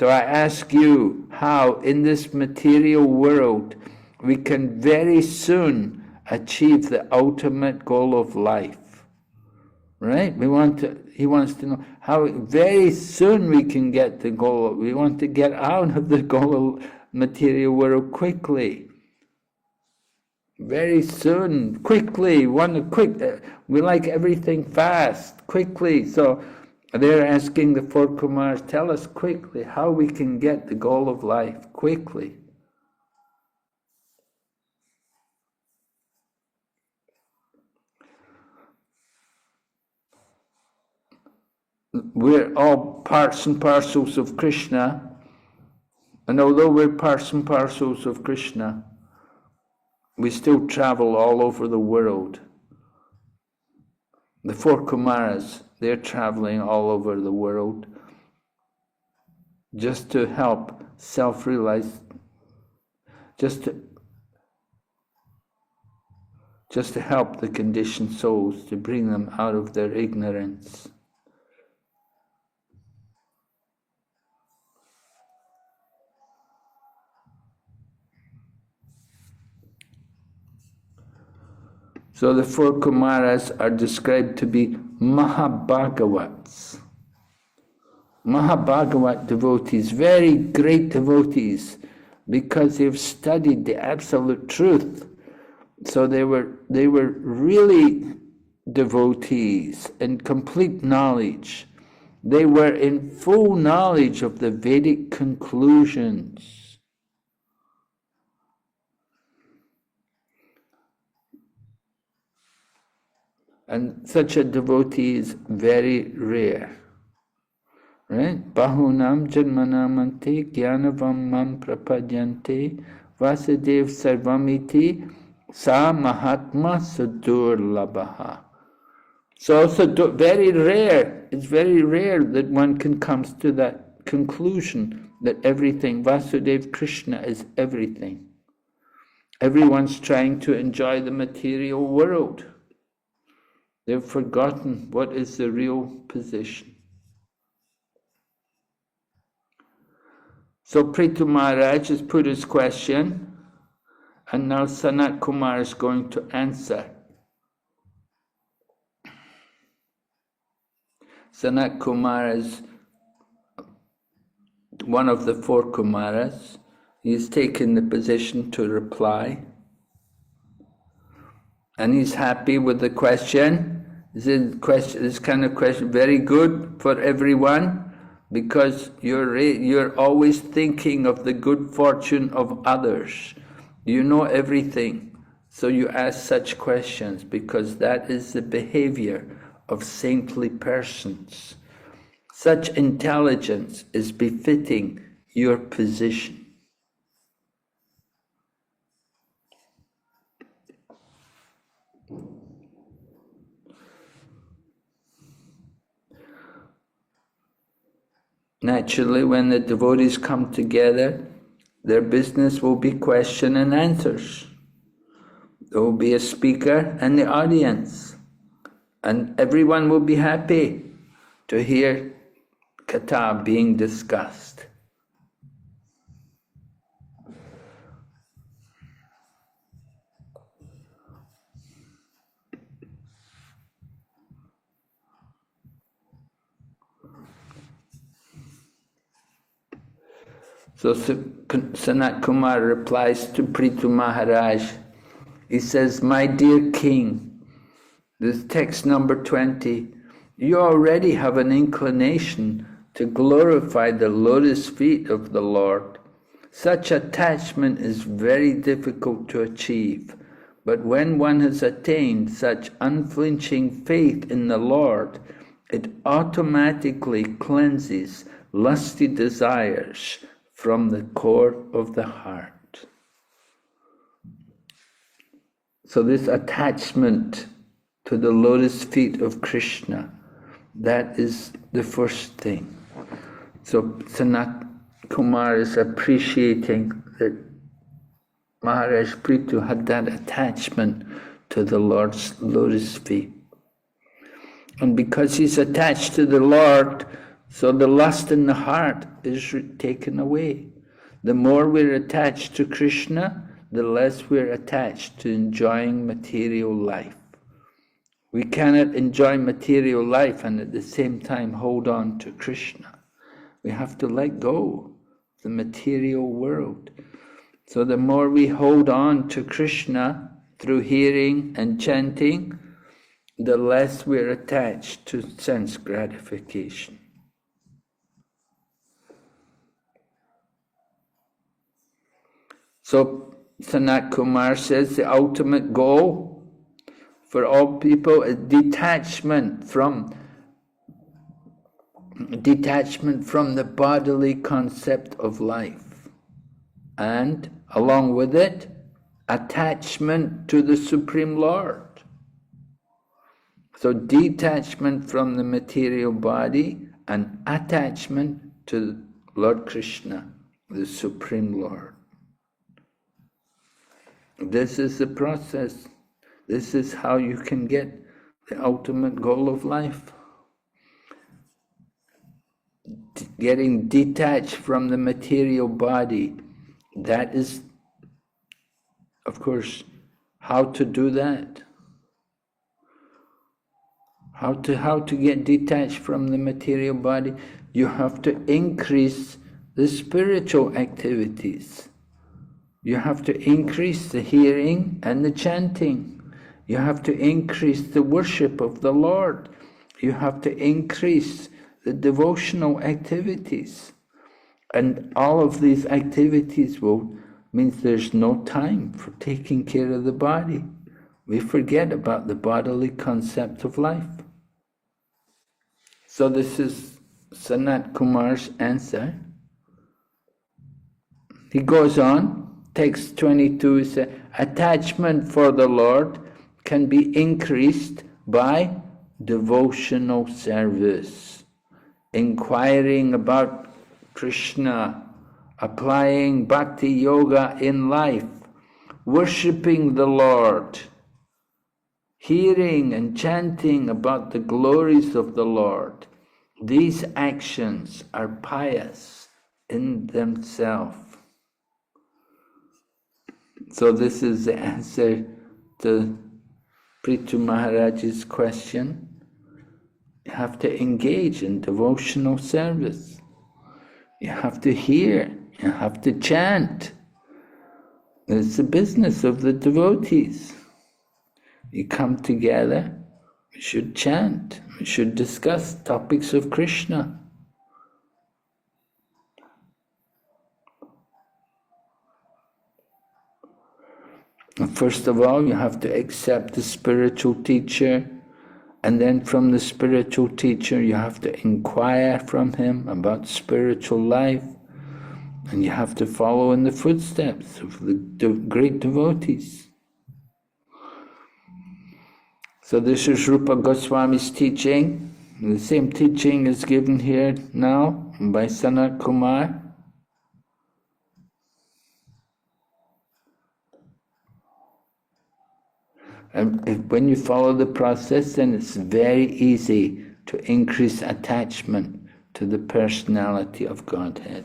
So I ask you how in this material world we can very soon achieve the ultimate goal of life. Right? He wants to know how very soon we can get the goal. We want to get out of the goal of material world quickly. Very soon, quickly, we like everything fast, quickly. So they're asking the four Kumars, tell us quickly how we can get the goal of life, quickly. We're all parts and parcels of Krishna, and although we're parts and parcels of Krishna, we still travel all over the world. The four Kumaras, they're traveling all over the world just to help self-realize, just to help the conditioned souls, to bring them out of their ignorance. So the four Kumaras are described to be Mahabhagavats. Mahabhagavat devotees, very great devotees, because they've studied the absolute truth. So they were really devotees in complete knowledge. They were in full knowledge of the Vedic conclusions. And such a devotee is very rare. Right? Bahunam janmanamante gyanavam mam prapadyante vasudev sarvamiti sa mahatma sadurlabhaha. So very rare, it's very rare that one can come to that conclusion that everything, Vasudev Krishna is everything. Everyone's trying to enjoy the material world. They've forgotten what is the real position. So Prithu Maharaj has put his question, and now Sanat Kumar is going to answer. Sanat Kumar is one of the four Kumaras. He's taken the position to reply. And he's happy with the question. This kind of question very good for everyone, because you're always thinking of the good fortune of others. You know everything, so you ask such questions, because that is the behavior of saintly persons. Such intelligence is befitting your position. Naturally, when the devotees come together, their business will be question and answers. There will be a speaker and the audience, and everyone will be happy to hear katha being discussed. So Sanat Kumar replies to Prithu Maharaj. He says, "My dear king, this text number 20, you already have an inclination to glorify the lotus feet of the Lord. Such attachment is very difficult to achieve, but when one has attained such unflinching faith in the Lord, it automatically cleanses lusty desires from the core of the heart." So this attachment to the lotus feet of Krishna, that is the first thing. So Sanat Kumar is appreciating that Maharaj Prithu had that attachment to the Lord's lotus feet. And because he's attached to the Lord, so the lust in the heart is taken away. The more we're attached to Krishna, the less we're attached to enjoying material life. We cannot enjoy material life and at the same time hold on to Krishna. We have to let go of the material world. So the more we hold on to Krishna through hearing and chanting, the less we're attached to sense gratification. So Sanat Kumar says the ultimate goal for all people is detachment from the bodily concept of life, and along with it, attachment to the Supreme Lord. So detachment from the material body and attachment to Lord Krishna, the Supreme Lord. This is the process. This is how you can get the ultimate goal of life. Getting detached from the material body. That is, of course, how to do that. How to get detached from the material body? You have to increase the spiritual activities. You have to increase the hearing and the chanting. You have to increase the worship of the Lord. You have to increase the devotional activities. And all of these activities means there's no time for taking care of the body. We forget about the bodily concept of life. So this is Sanat Kumar's answer. He goes on. Text 22 says, attachment for the Lord can be increased by devotional service, inquiring about Krishna, applying Bhakti Yoga in life, worshipping the Lord, hearing and chanting about the glories of the Lord. These actions are pious in themselves. So this is the answer to Prithu Maharaj's question. You have to engage in devotional service. You have to hear, you have to chant. It's the business of the devotees. You come together, we should chant, we should discuss topics of Krishna. First of all, you have to accept the spiritual teacher, and then from the spiritual teacher you have to inquire from him about spiritual life, and you have to follow in the footsteps of the great devotees. So this is Rupa Goswami's teaching. The same teaching is given here now by Sanat Kumar. And when you follow the process, then it's very easy to increase attachment to the personality of Godhead.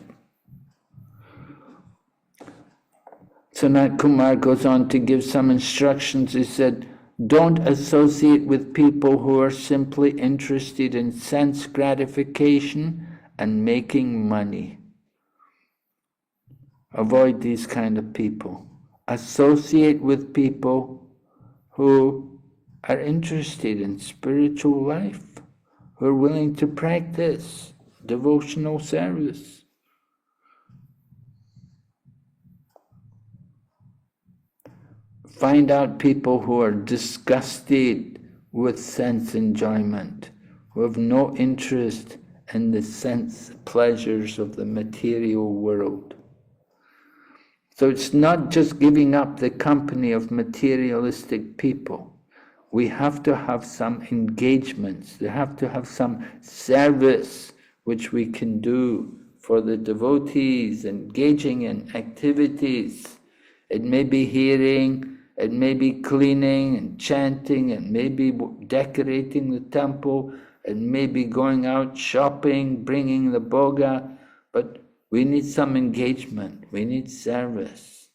Sanat Kumar goes on to give some instructions. He said, don't associate with people who are simply interested in sense gratification and making money. Avoid these kind of people. Associate with people who are interested in spiritual life, who are willing to practice devotional service. Find out people who are disgusted with sense enjoyment, who have no interest in the sense pleasures of the material world. So it's not just giving up the company of materialistic people. We have to have some engagements. We have to have some service which we can do for the devotees, engaging in activities. It may be hearing, it may be cleaning and chanting, it may be decorating the temple, it may be going out shopping, bringing the bhoga, but we need some engagement, we need service.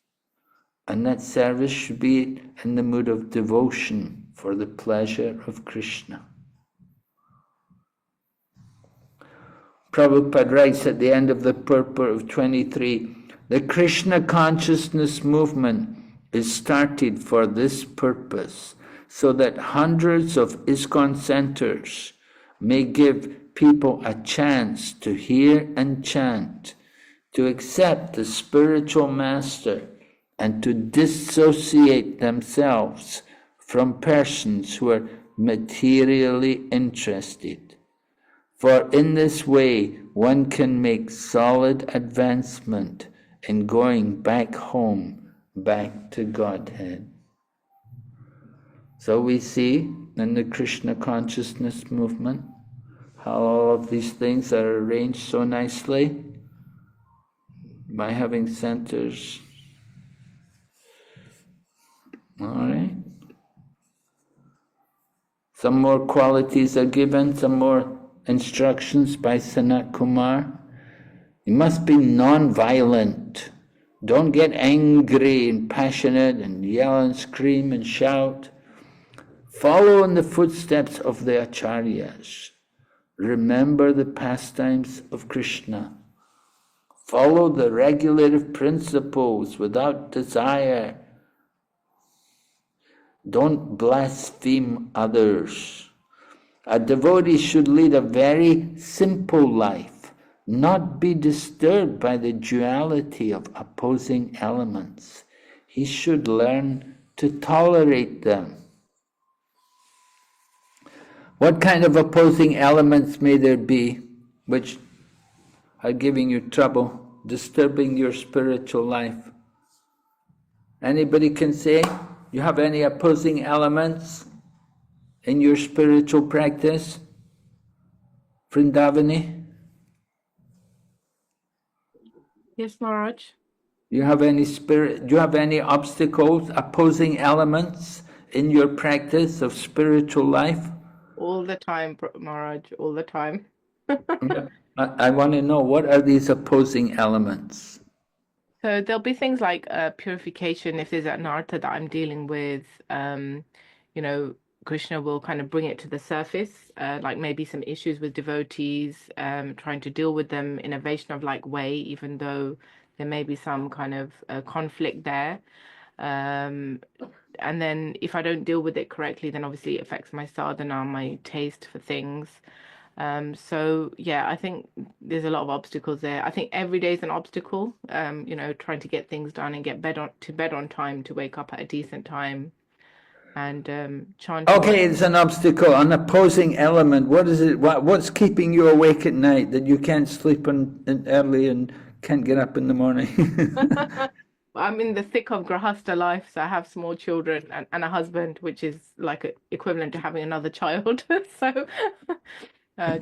And that service should be in the mood of devotion for the pleasure of Krishna. Prabhupada writes at the end of the purport of 23, the Krishna consciousness movement is started for this purpose, so that hundreds of ISKCON centers may give people a chance to hear and chant, to accept the spiritual master, and to dissociate themselves from persons who are materially interested. For in this way, one can make solid advancement in going back home, back to Godhead. So we see in the Krishna consciousness movement how all of these things are arranged so nicely by having centers. All right. Some more qualities are given, some more instructions by Sanat Kumar. You must be non-violent. Don't get angry and passionate and yell and scream and shout. Follow in the footsteps of the acharyas. Remember the pastimes of Krishna. Follow the regulative principles without desire. Don't blaspheme others. A devotee should lead a very simple life, not be disturbed by the duality of opposing elements. He should learn to tolerate them. What kind of opposing elements may there be which are giving you trouble, disturbing your spiritual life? Anybody can say, you have any opposing elements in your spiritual practice? Vrindavani? Yes, Maharaj. Do you have any obstacles, opposing elements in your practice of spiritual life? All the time, Maharaj, all the time. I want to know, what are these opposing elements? So there'll be things like purification. If there's an artha that I'm dealing with, Krishna will kind of bring it to the surface, like maybe some issues with devotees, trying to deal with them in a Vaishnava-like way, even though there may be some kind of conflict there. And then if I don't deal with it correctly, then obviously it affects my sadhana, my taste for things. So yeah, I think there's a lot of obstacles there. I think every day is an obstacle, trying to get things done and get to bed on time, to wake up at a decent time, and chanting. Okay, it's an obstacle, an opposing element. What is it? What's keeping you awake at night that you can't sleep early and can't get up in the morning? I'm in the thick of Grahastha life, so I have small children and a husband, which is like equivalent to having another child. So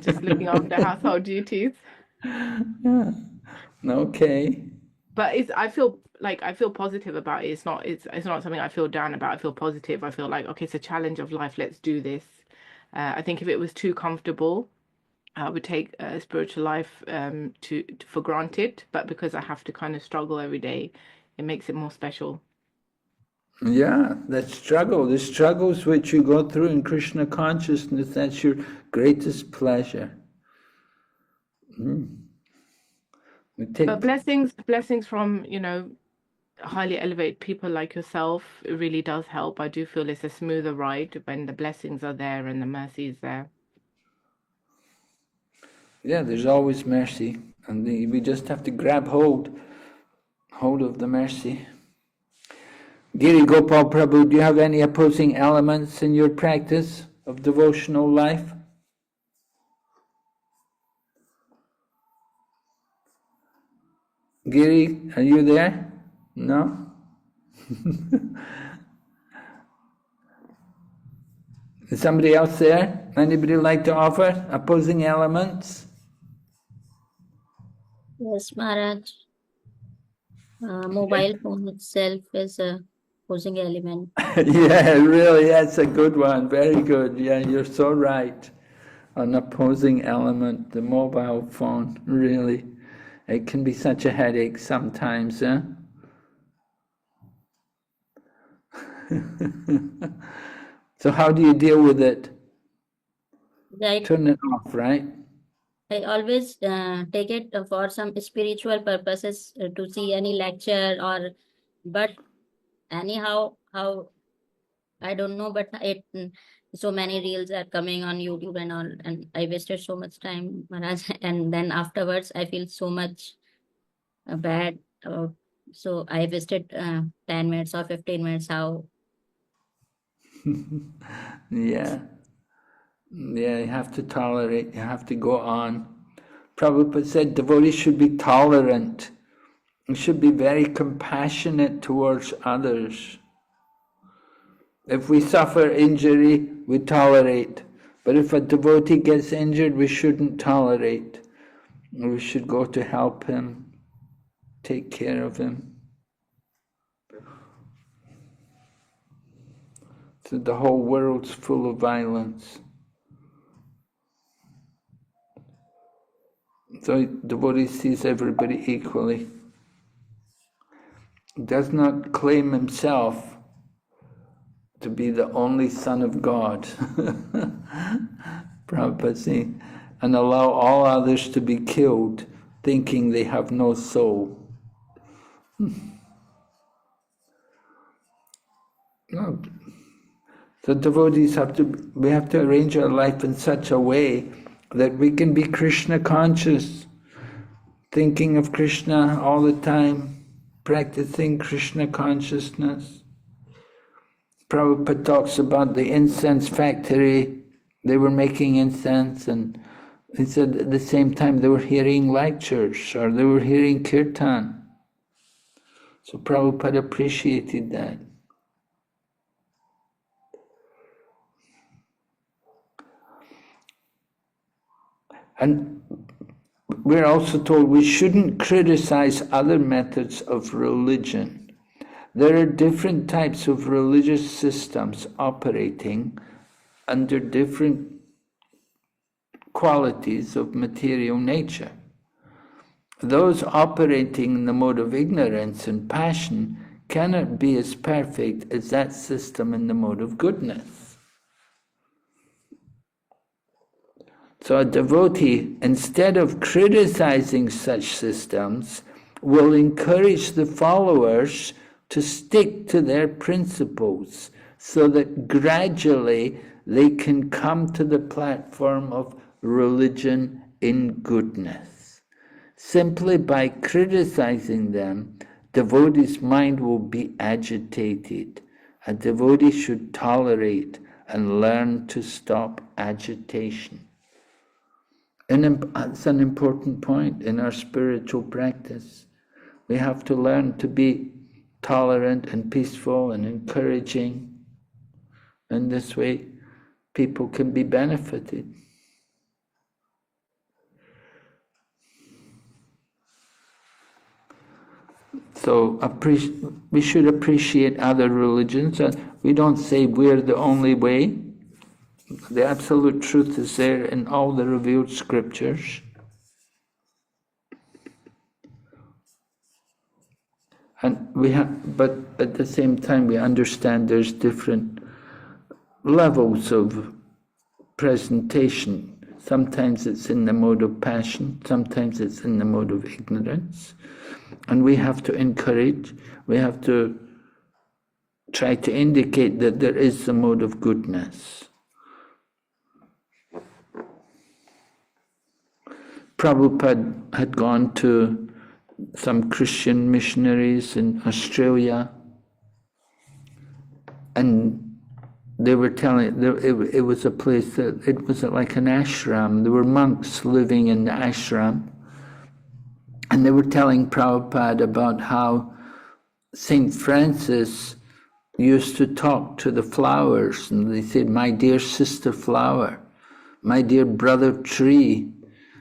just looking after household duties. Yeah. Okay. But I feel positive about it. It's not something I feel down about. I feel positive. I feel like, okay, it's a challenge of life. Let's do this. I think if it was too comfortable, I would take spiritual life for granted. But because I have to kind of struggle every day, it makes it more special. Yeah, the struggles which you go through in Krishna consciousness, that's your greatest pleasure. We But take, blessings from, highly elevated people like yourself, it really does help. I do feel it's a smoother ride when the blessings are there and the mercy is there. yeah, there's always mercy, and we just have to grab hold of the mercy. Giri Gopal Prabhu, do you have any opposing elements in your practice of devotional life? Giri, are you there? No? Is somebody else there? Anybody like to offer opposing elements? Yes, Maharaj. Mobile phone itself is a opposing element. Yeah, really, that's a good one. Very good. Yeah, you're so right. An opposing element, the mobile phone, really. It can be such a headache sometimes, eh? So how do you deal with it? Right. Turn it off, right? I always take it for some spiritual purposes to see any lecture but anyhow, how I don't know, but so many reels are coming on YouTube and all, and I wasted so much time, Maharaj. And then afterwards, I feel so much bad. So I wasted 10 minutes or 15 minutes. How? Yeah. Yeah, you have to tolerate, you have to go on. Prabhupada said devotees should be tolerant. You should be very compassionate towards others. If we suffer injury, we tolerate. But if a devotee gets injured, we shouldn't tolerate. We should go to help him, take care of him. So the whole world's full of violence. So devotee sees everybody equally. He does not claim himself to be the only son of God. Prabhupada saying, and allow all others to be killed, thinking they have no soul. No. So devotees we have to arrange our life in such a way that we can be Krishna conscious, thinking of Krishna all the time, practicing Krishna consciousness. Prabhupada talks about the incense factory. They were making incense, and he said at the same time they were hearing lectures or they were hearing kirtan. So Prabhupada appreciated that. And we're also told we shouldn't criticize other methods of religion. There are different types of religious systems operating under different qualities of material nature. Those operating in the mode of ignorance and passion cannot be as perfect as that system in the mode of goodness. So a devotee, instead of criticizing such systems, will encourage the followers to stick to their principles so that gradually they can come to the platform of religion in goodness. Simply by criticizing them, devotee's mind will be agitated. A devotee should tolerate and learn to stop agitation. And that's an important point in our spiritual practice. We have to learn to be tolerant and peaceful and encouraging. And this way, people can be benefited. So we should appreciate other religions. We don't say we're the only way. The absolute truth is there in all the revealed scriptures. And but at the same time, we understand there's different levels of presentation. Sometimes it's in the mode of passion, sometimes it's in the mode of ignorance. And we have to encourage, we have to try to indicate that there is a mode of goodness. Prabhupada had gone to some Christian missionaries in Australia, and they were telling, it was a place that, it was like an ashram. There were monks living in the ashram, and they were telling Prabhupada about how St. Francis used to talk to the flowers, and they said, "My dear sister flower, my dear brother tree."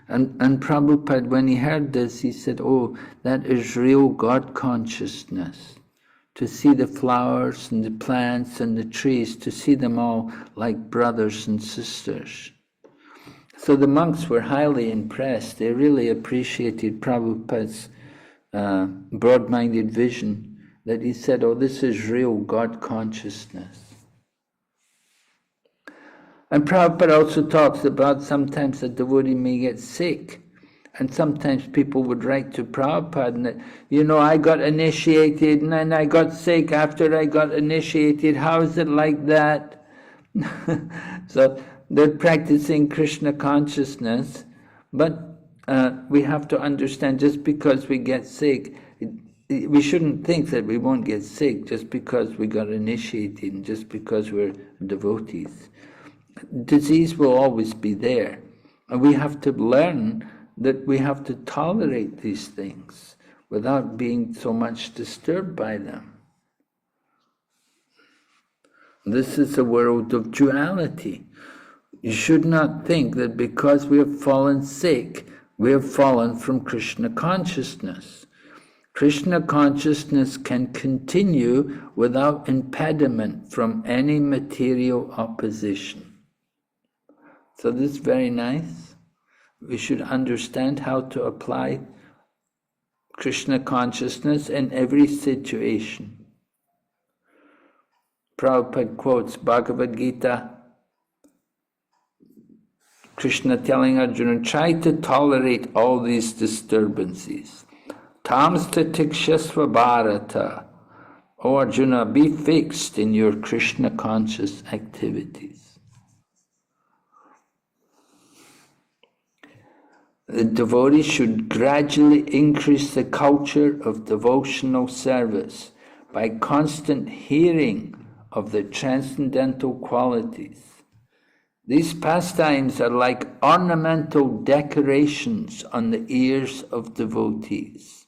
And Prabhupada, when he heard this, he said, "Oh, that is real God consciousness. To see the flowers and the plants and the trees, to see them all like brothers and sisters." So the monks were highly impressed. They really appreciated Prabhupada's broad-minded vision, that he said, "Oh, this is real God consciousness." And Prabhupada also talks about sometimes a devotee may get sick, and sometimes people would write to Prabhupada and I got initiated and then I got sick after I got initiated. How is it like that? So they're practicing Krishna consciousness, but we have to understand, just because we get sick, we shouldn't think that we won't get sick just because we got initiated and just because we're devotees. Disease will always be there, and we have to learn that we have to tolerate these things without being so much disturbed by them. This is a world of duality. You should not think that because we have fallen sick, we have fallen from Krishna consciousness. Krishna consciousness can continue without impediment from any material opposition. So this is very nice. We should understand how to apply Krishna consciousness in every situation. Prabhupada quotes Bhagavad Gita, Krishna telling Arjuna, try to tolerate all these disturbances. Tamsta tikshasva bharata. O Arjuna, be fixed in your Krishna conscious activities. The devotee should gradually increase the culture of devotional service by constant hearing of the transcendental qualities. These pastimes are like ornamental decorations on the ears of devotees.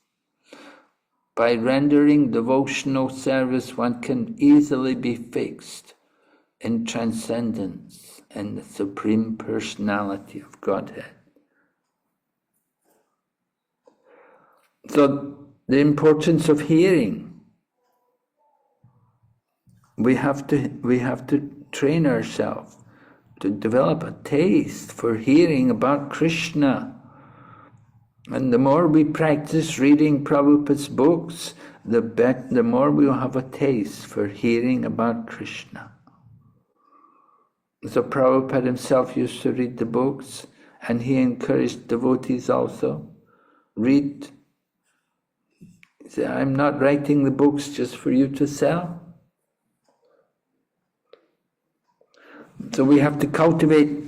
By rendering devotional service, one can easily be fixed in transcendence and the Supreme Personality of Godhead. So, the importance of hearing. We have to train ourselves to develop a taste for hearing about Krishna. And the more we practice reading Prabhupada's books, the more we'll have a taste for hearing about Krishna. So Prabhupada himself used to read the books, and he encouraged devotees also. Read. He said, I'm not writing the books just for you to sell. So we have to cultivate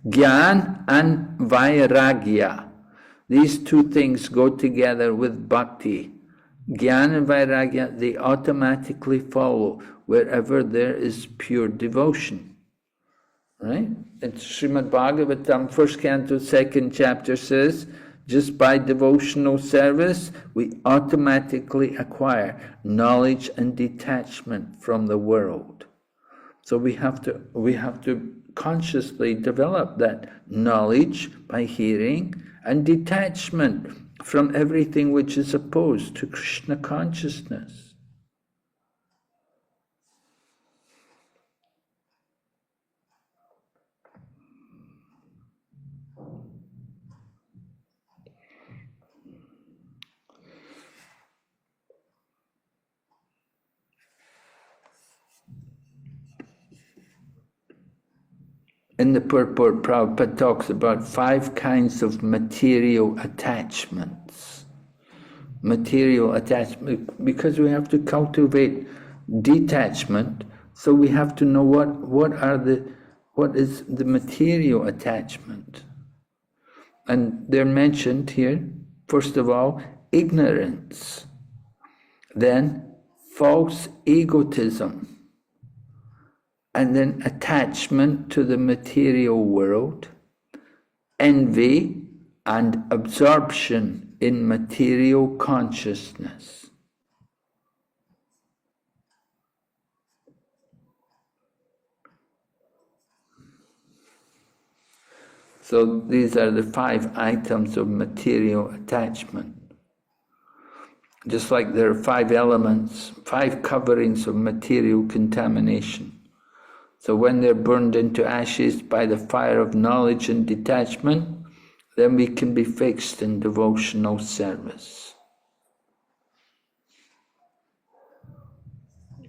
Gyan and Vairagya. These two things go together with Bhakti. Gyan and Vairagya, they automatically follow wherever there is pure devotion. Right? And Srimad Bhagavatam, 1st canto, 2nd chapter says, just by devotional service, we automatically acquire knowledge and detachment from the world. So we have to consciously develop that knowledge by hearing and detachment from everything which is opposed to Krishna consciousness. In the purport, Prabhupada talks about 5 kinds of material attachments. Material attachment, because we have to cultivate detachment, so we have to know what is the material attachment. And they're mentioned here, first of all, ignorance, then false egotism, and then attachment to the material world, envy, and absorption in material consciousness. So these are the 5 items of material attachment. Just like there are 5 elements, 5 coverings of material contamination. So when they're burned into ashes by the fire of knowledge and detachment, then we can be fixed in devotional service.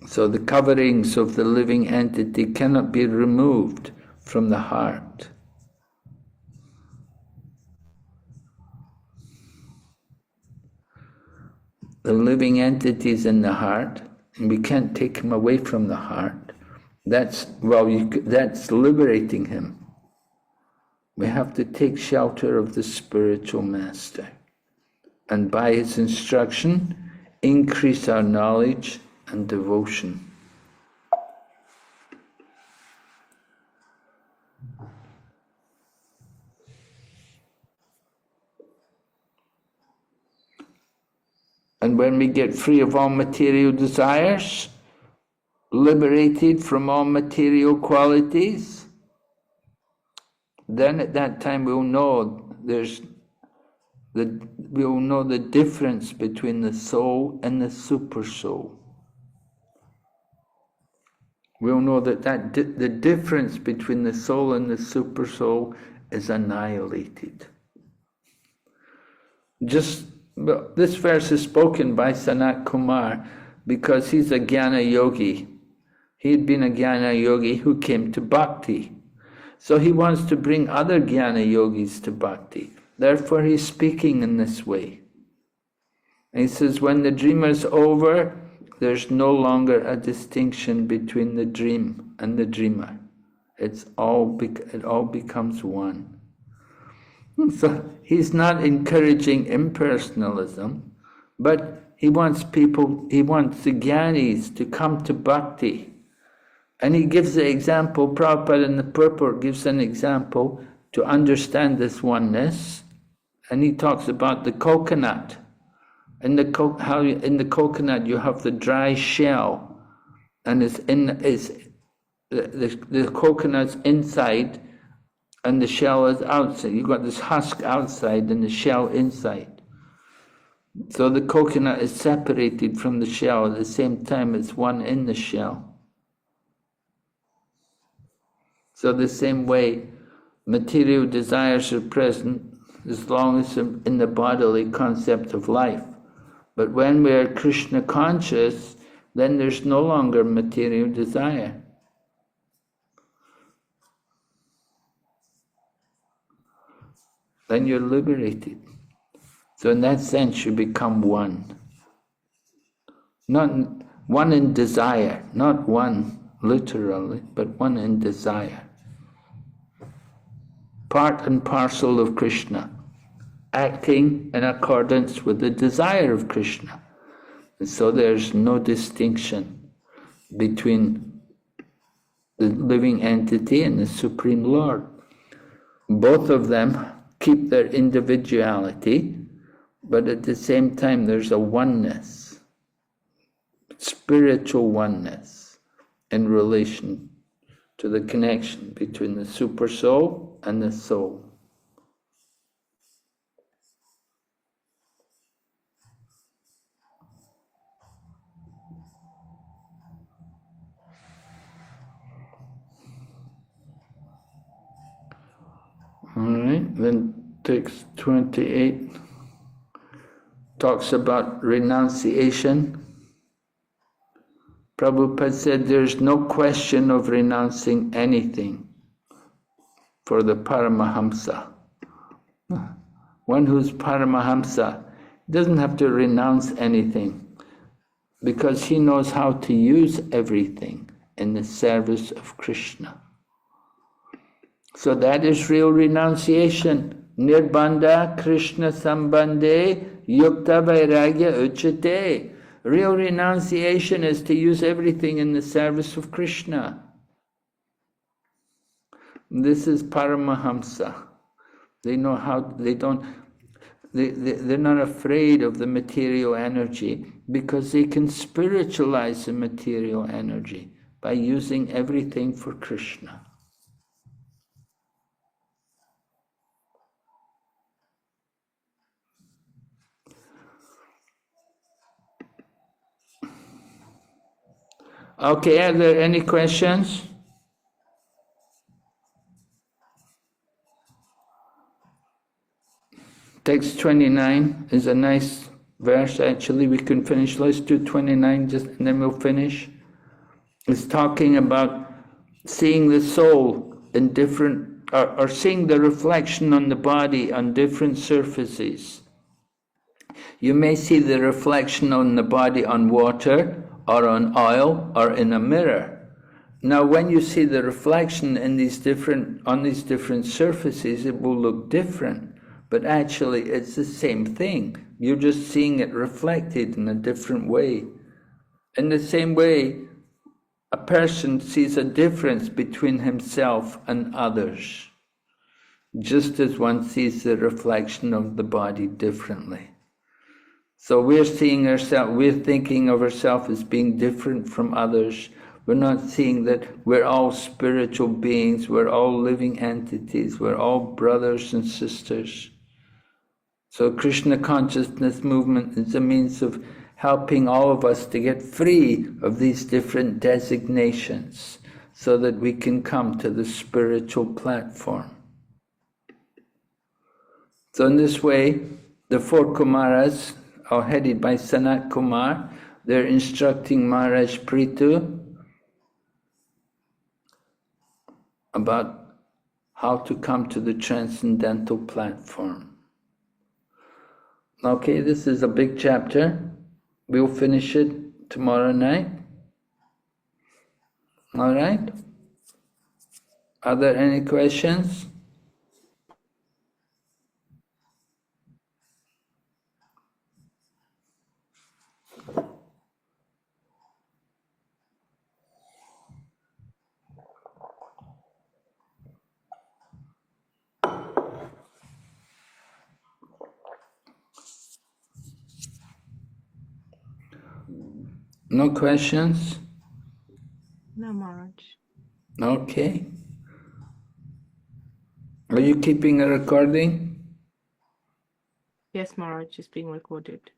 So the coverings of the living entity cannot be removed from the heart. The living entity is in the heart, and we can't take him away from the heart. That's liberating him. We have to take shelter of the spiritual master, and by his instruction, increase our knowledge and devotion. And when we get free of all material desires, liberated from all material qualities, then at that time we'll know the difference between the soul and the super soul. We'll know that the difference between the soul and the super soul is annihilated. This verse is spoken by Sanat Kumar because he's a Jnana Yogi. He had been a Jnana Yogi who came to Bhakti. So he wants to bring other Jnana Yogis to Bhakti. Therefore he's speaking in this way. And he says, when the dream is over, there's no longer a distinction between the dream and the dreamer. It all becomes one. So he's not encouraging impersonalism, but he wants the Jnanis to come to Bhakti. And he gives the example, Prabhupada in the purport gives an example to understand this oneness. And he talks about the coconut. How in the coconut you have the dry shell, and the coconut's inside, and the shell is outside. You've got this husk outside and the shell inside. So the coconut is separated from the shell at the same time it's one in the shell. So the same way, material desires are present as long as in the bodily concept of life. But when we are Krishna conscious, then there's no longer material desire. Then you're liberated. So in that sense, you become one. Not one in desire, not one literally, but one in desire. Part and parcel of Krishna, acting in accordance with the desire of Krishna. And so there's no distinction between the living entity and the Supreme Lord. Both of them keep their individuality, but at the same time there's a oneness, spiritual oneness in relation to the connection between the super soul and the soul. All right, then text 28 talks about renunciation. Prabhupada said there's no question of renouncing anything for the Paramahamsa. One who's Paramahamsa doesn't have to renounce anything because he knows how to use everything in the service of Krishna. So that is real renunciation. Nirbandha Krishna Sambandhe Yukta Vairagya Uchate. Real renunciation is to use everything in the service of Krishna. This is Paramahamsa. They know how, they're not afraid of the material energy because they can spiritualize the material energy by using everything for Krishna. Okay, are there any questions? Text 29 is a nice verse, actually. We can finish. Let's do 29 just, and then we'll finish. It's talking about seeing the soul in different, or seeing the reflection on the body on different surfaces. You may see the reflection on the body on water, or on oil, or in a mirror. Now, when you see the reflection in on these different surfaces, it will look different, but actually it's the same thing. You're just seeing it reflected in a different way. In the same way, a person sees a difference between himself and others, just as one sees the reflection of the body differently. So we're seeing ourselves, we're thinking of ourselves as being different from others. We're not seeing that we're all spiritual beings, we're all living entities, we're all brothers and sisters. So Krishna consciousness movement is a means of helping all of us to get free of these different designations so that we can come to the spiritual platform. So in this way, the four Kumaras are headed by Sanat Kumar. They're instructing Maharaj Prithu about how to come to the transcendental platform. Okay, this is a big chapter. We'll finish it tomorrow night. All right? Are there any questions? No questions? No, Maharaj. Okay. Are you keeping a recording? Yes, Maharaj is being recorded.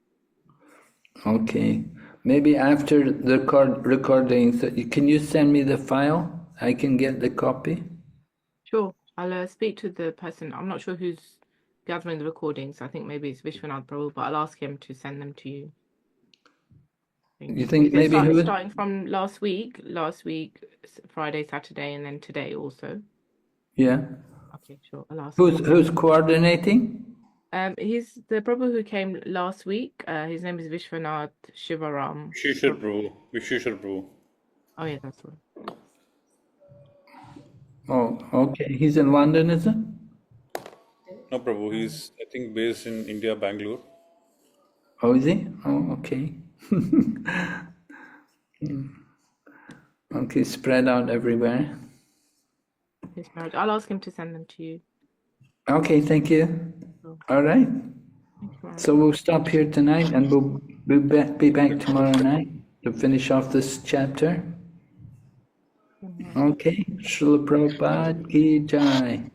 Okay. Maybe after the recording, can you send me the file? I can get the copy. Sure. I'll speak to the person. I'm not sure who's gathering the recordings. I think maybe it's Vishwanath Prabhu, but I'll ask him to send them to you. You think Is it maybe who? starting from last week, Friday, Saturday, and then today also? Yeah. Okay, sure. I'll ask him. Who's coordinating? He's the Prabhu who came last week. His name is Vishwanath Shivaram. Visheshwar Prabhu. Oh yeah, that's right. Oh, okay. He's in London, is it? No, Prabhu, he's, I think, based in India, Bangalore. Oh, is he? Oh, okay. Okay, spread out everywhere. Yes, Maharaj. I'll ask him to send them to you. Okay, thank you. All right. Thank you, Maharaj. So we'll stop here tonight and we'll be back tomorrow night to finish off this chapter. Okay, Srila Prabhupada ki jai.